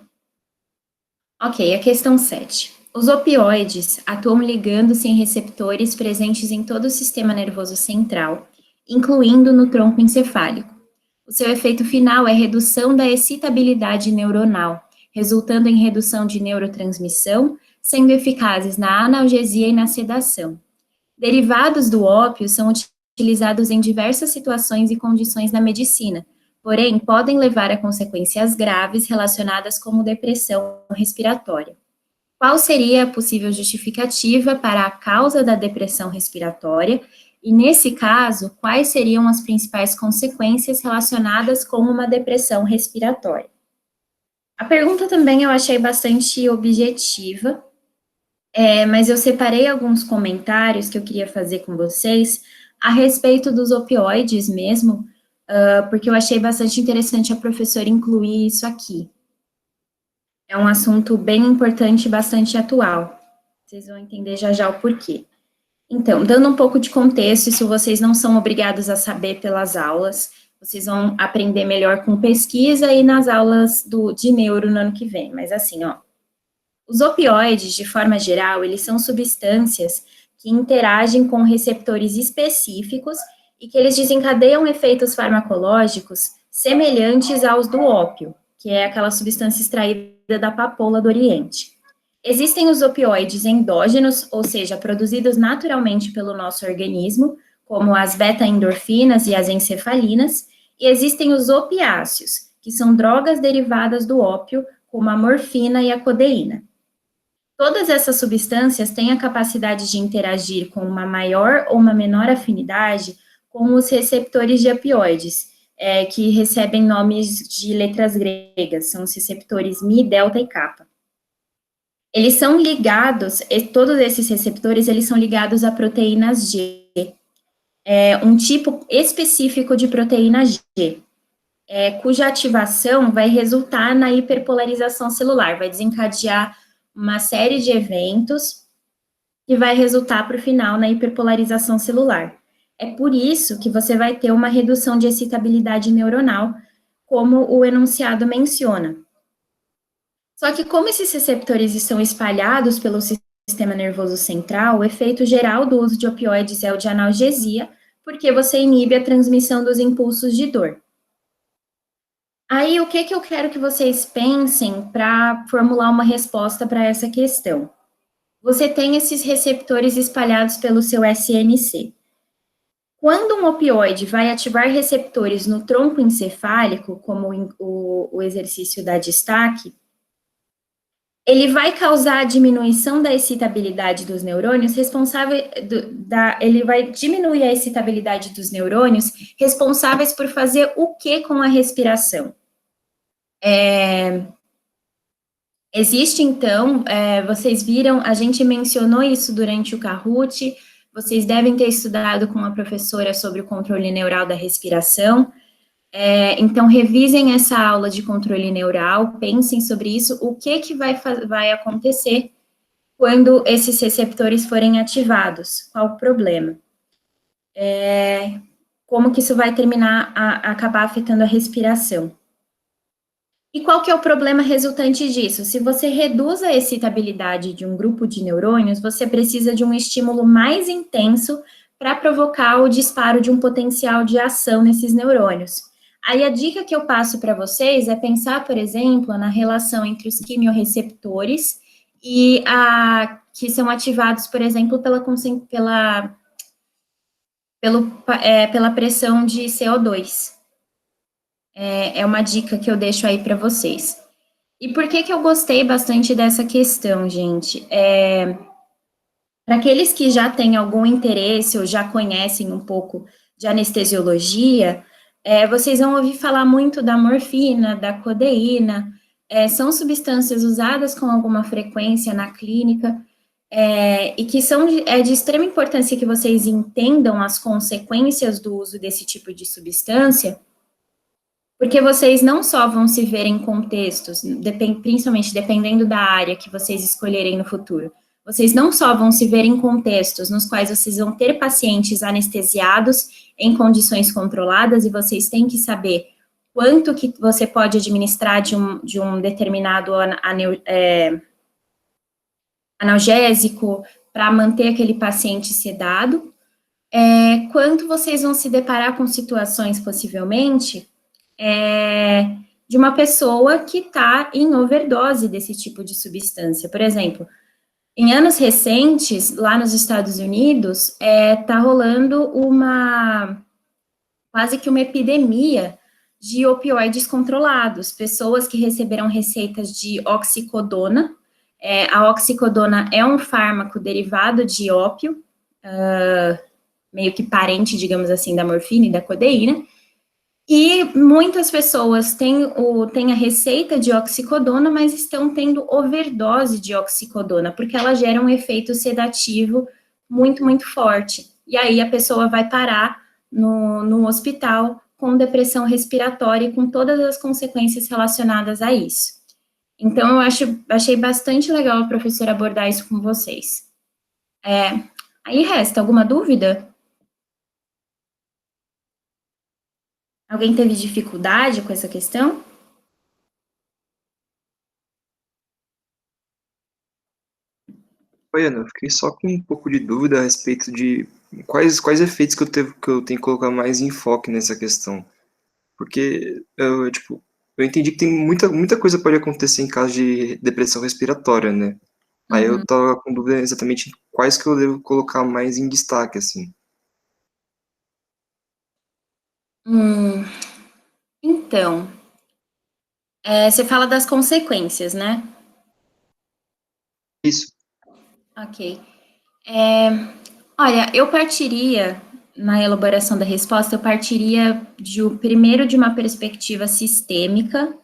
Ok, a questão 7. Os opioides atuam ligando-se em receptores presentes em todo o sistema nervoso central incluindo no tronco encefálico. O seu efeito final é redução da excitabilidade neuronal, resultando em redução de neurotransmissão, sendo eficazes na analgesia e na sedação. Derivados do ópio são utilizados em diversas situações e condições na medicina, porém podem levar a consequências graves relacionadas como depressão respiratória. Qual seria a possível justificativa para a causa da depressão respiratória? E, nesse caso, quais seriam as principais consequências relacionadas com uma depressão respiratória? A pergunta também eu achei bastante objetiva, mas eu separei alguns comentários que eu queria fazer com vocês a respeito dos opioides mesmo, porque eu achei bastante interessante a professora incluir isso aqui. É um assunto bem importante e bastante atual. Vocês vão entender já já o porquê. Então, dando um pouco de contexto, isso vocês não são obrigados a saber pelas aulas, vocês vão aprender melhor com pesquisa e nas aulas de neuro no ano que vem, mas assim, ó. Os opioides, de forma geral, eles são substâncias que interagem com receptores específicos e que eles desencadeiam efeitos farmacológicos semelhantes aos do ópio, que é aquela substância extraída da papoula do Oriente. Existem os opioides endógenos, ou seja, produzidos naturalmente pelo nosso organismo, como as beta-endorfinas e as encefalinas, e existem os opiáceos, que são drogas derivadas do ópio, como a morfina e a codeína. Todas essas substâncias têm a capacidade de interagir com uma maior ou uma menor afinidade com os receptores de opioides, que recebem nomes de letras gregas, são os receptores Mi, Delta e Kappa. Eles são ligados, todos esses receptores, eles são ligados a proteínas G, um tipo específico de proteína G, cuja ativação vai resultar na hiperpolarização celular, vai desencadear uma série de eventos que vai resultar, para o final, na hiperpolarização celular. É por isso que você vai ter uma redução de excitabilidade neuronal, como o enunciado menciona. Só que como esses receptores estão espalhados pelo sistema nervoso central, o efeito geral do uso de opioides é o de analgesia, porque você inibe a transmissão dos impulsos de dor. Aí, o que eu quero que vocês pensem para formular uma resposta para essa questão? Você tem esses receptores espalhados pelo seu SNC. Quando um opioide vai ativar receptores no tronco encefálico, como o exercício da destaque, ele vai causar a diminuição da excitabilidade dos neurônios ele vai diminuir a excitabilidade dos neurônios responsáveis por fazer o que com a respiração? Existe, então, vocês viram, a gente mencionou isso durante o Kahoot, vocês devem ter estudado com uma professora sobre o controle neural da respiração. Então, revisem essa aula de controle neural, pensem sobre isso, o que vai acontecer quando esses receptores forem ativados, qual o problema? Como que isso vai acabar afetando a respiração? E qual que é o problema resultante disso? Se você reduz a excitabilidade de um grupo de neurônios, você precisa de um estímulo mais intenso para provocar o disparo de um potencial de ação nesses neurônios. Aí a dica que eu passo para vocês é pensar, por exemplo, na relação entre os quimiorreceptores e que são ativados, por exemplo, pela pressão de CO2. É uma dica que eu deixo aí para vocês. E por que eu gostei bastante dessa questão, gente? Para aqueles que já têm algum interesse ou já conhecem um pouco de anestesiologia, vocês vão ouvir falar muito da morfina, da codeína, são substâncias usadas com alguma frequência na clínica, e que são de extrema importância que vocês entendam as consequências do uso desse tipo de substância, porque vocês não só vão se ver em contextos, principalmente dependendo da área que vocês escolherem no futuro, vocês não só vão se ver em contextos nos quais vocês vão ter pacientes anestesiados em condições controladas, e vocês têm que saber quanto que você pode administrar de um determinado analgésico para manter aquele paciente sedado, quanto vocês vão se deparar com situações, possivelmente, de uma pessoa que está em overdose desse tipo de substância. Por exemplo, em anos recentes, lá nos Estados Unidos, está rolando quase que uma epidemia de opioides controlados, pessoas que receberam receitas de oxicodona. A oxicodona é um fármaco derivado de ópio, meio que parente, digamos assim, da morfina e da codeína, e muitas pessoas têm a receita de oxicodona, mas estão tendo overdose de oxicodona, porque ela gera um efeito sedativo muito, muito forte. E aí a pessoa vai parar no hospital com depressão respiratória e com todas as consequências relacionadas a isso. Então, eu achei bastante legal a professora abordar isso com vocês. Aí resta alguma dúvida? Alguém teve dificuldade com essa questão? Oi, Ana, eu fiquei só com um pouco de dúvida a respeito de quais efeitos que eu tenho que colocar mais enfoque nessa questão. Porque, eu entendi que tem muita coisa pode acontecer em caso de depressão respiratória, né? Aí eu tava com dúvida exatamente em quais que eu devo colocar mais em destaque, assim. Então, você fala das consequências, né? Isso. Ok. Olha, eu partiria, na elaboração da resposta, eu partiria primeiro de uma perspectiva sistêmica,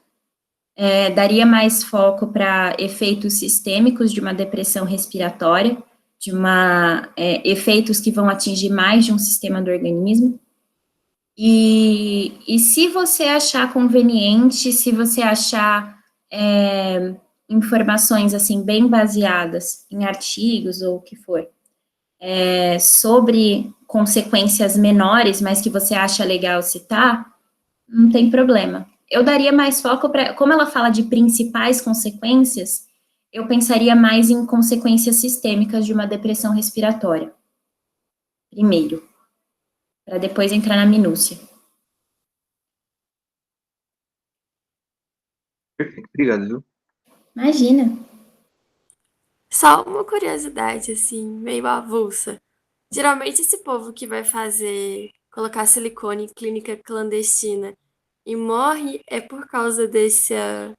daria mais foco para efeitos sistêmicos de uma depressão respiratória, efeitos que vão atingir mais de um sistema do organismo. E se você achar conveniente, se você achar informações assim bem baseadas em artigos ou o que for, sobre consequências menores, mas que você acha legal citar, não tem problema. Eu daria mais foco para, como ela fala de principais consequências, eu pensaria mais em consequências sistêmicas de uma depressão respiratória, primeiro, para depois entrar na minúcia. Perfeito, obrigado, viu? Imagina. Só uma curiosidade, assim, meio avulsa. Geralmente esse povo que vai colocar silicone em clínica clandestina e morre é por causa dessa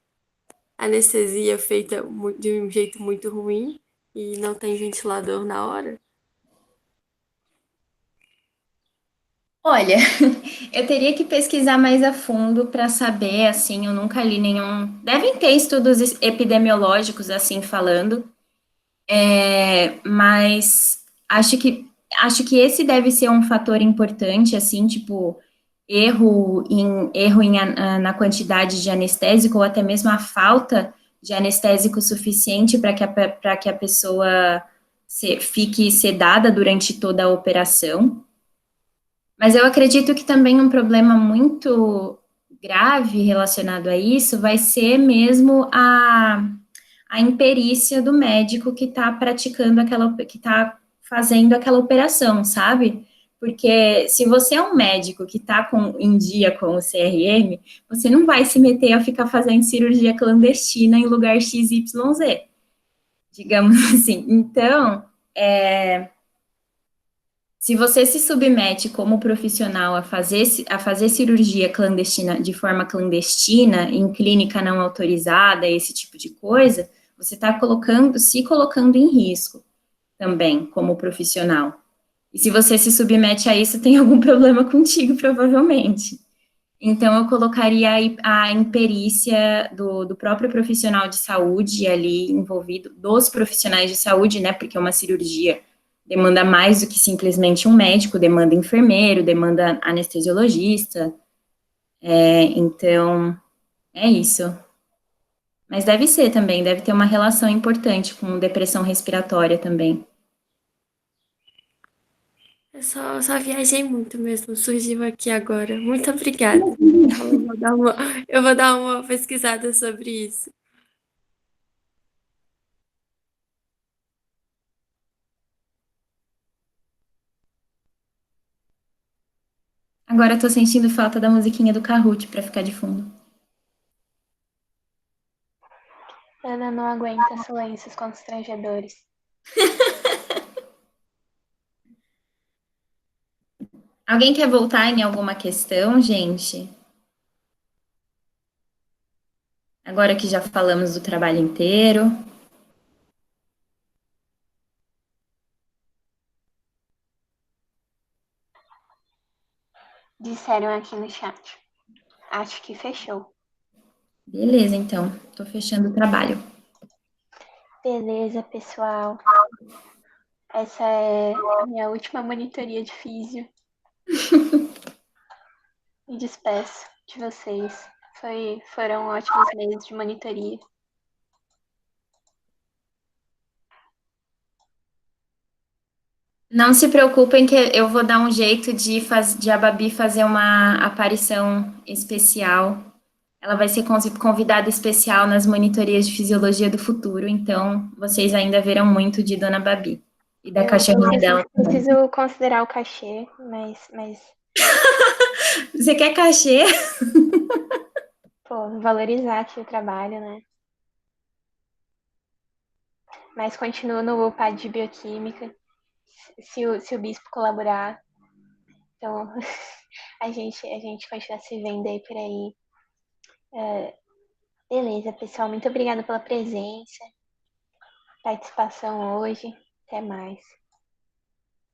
anestesia feita de um jeito muito ruim e não tem ventilador na hora. Olha, eu teria que pesquisar mais a fundo para saber, assim, eu nunca li nenhum. Devem ter estudos epidemiológicos, assim, falando, mas acho que esse deve ser um fator importante, assim, tipo, na quantidade de anestésico, ou até mesmo a falta de anestésico suficiente para que a pessoa fique sedada durante toda a operação. Mas eu acredito que também um problema muito grave relacionado a isso vai ser mesmo a imperícia do médico que está que está fazendo aquela operação, sabe? Porque se você é um médico que está em dia com o CRM, você não vai se meter a ficar fazendo cirurgia clandestina em lugar XYZ, digamos assim. Então, se você se submete como profissional a fazer cirurgia clandestina, de forma clandestina, em clínica não autorizada, esse tipo de coisa, você está se colocando em risco também, como profissional. E se você se submete a isso, tem algum problema contigo, provavelmente. Então, eu colocaria a imperícia do próprio profissional de saúde ali envolvido, dos profissionais de saúde, né, porque uma cirurgia demanda mais do que simplesmente um médico, demanda enfermeiro, demanda anestesiologista. Então, é isso. Mas deve ser também, deve ter uma relação importante com depressão respiratória também. Eu só viajei muito mesmo, surgiu aqui agora. Muito obrigada. Então, eu vou dar uma pesquisada sobre isso. Agora eu tô sentindo falta da musiquinha do Kahoot pra ficar de fundo. Ana não aguenta silêncios constrangedores. Alguém quer voltar em alguma questão, gente? Agora que já falamos do trabalho inteiro. Disseram aqui no chat. Acho que fechou. Beleza, então. Tô fechando o trabalho. Beleza, pessoal. Essa é a minha última monitoria de físio. Me despeço de vocês. Foram ótimos meses de monitoria. Não se preocupem que eu vou dar um jeito de a Babi fazer uma aparição especial. Ela vai ser convidada especial nas monitorias de fisiologia do futuro, então vocês ainda verão muito de Dona Babi e da cachorrinha dela. Preciso considerar o cachê, mas Você quer cachê? pô, valorizar aqui o trabalho, né? Mas continuo no PAD de bioquímica, se o bispo colaborar. Então, a gente continua se vendo aí por aí. Beleza, pessoal. Muito obrigada pela presença, participação hoje. Até mais.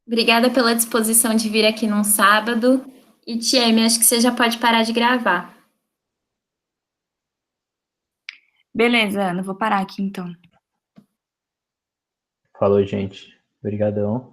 Obrigada pela disposição de vir aqui num sábado. E, Tieme, acho que você já pode parar de gravar. Beleza, Ana, vou parar aqui então. Falou, gente. Obrigadão.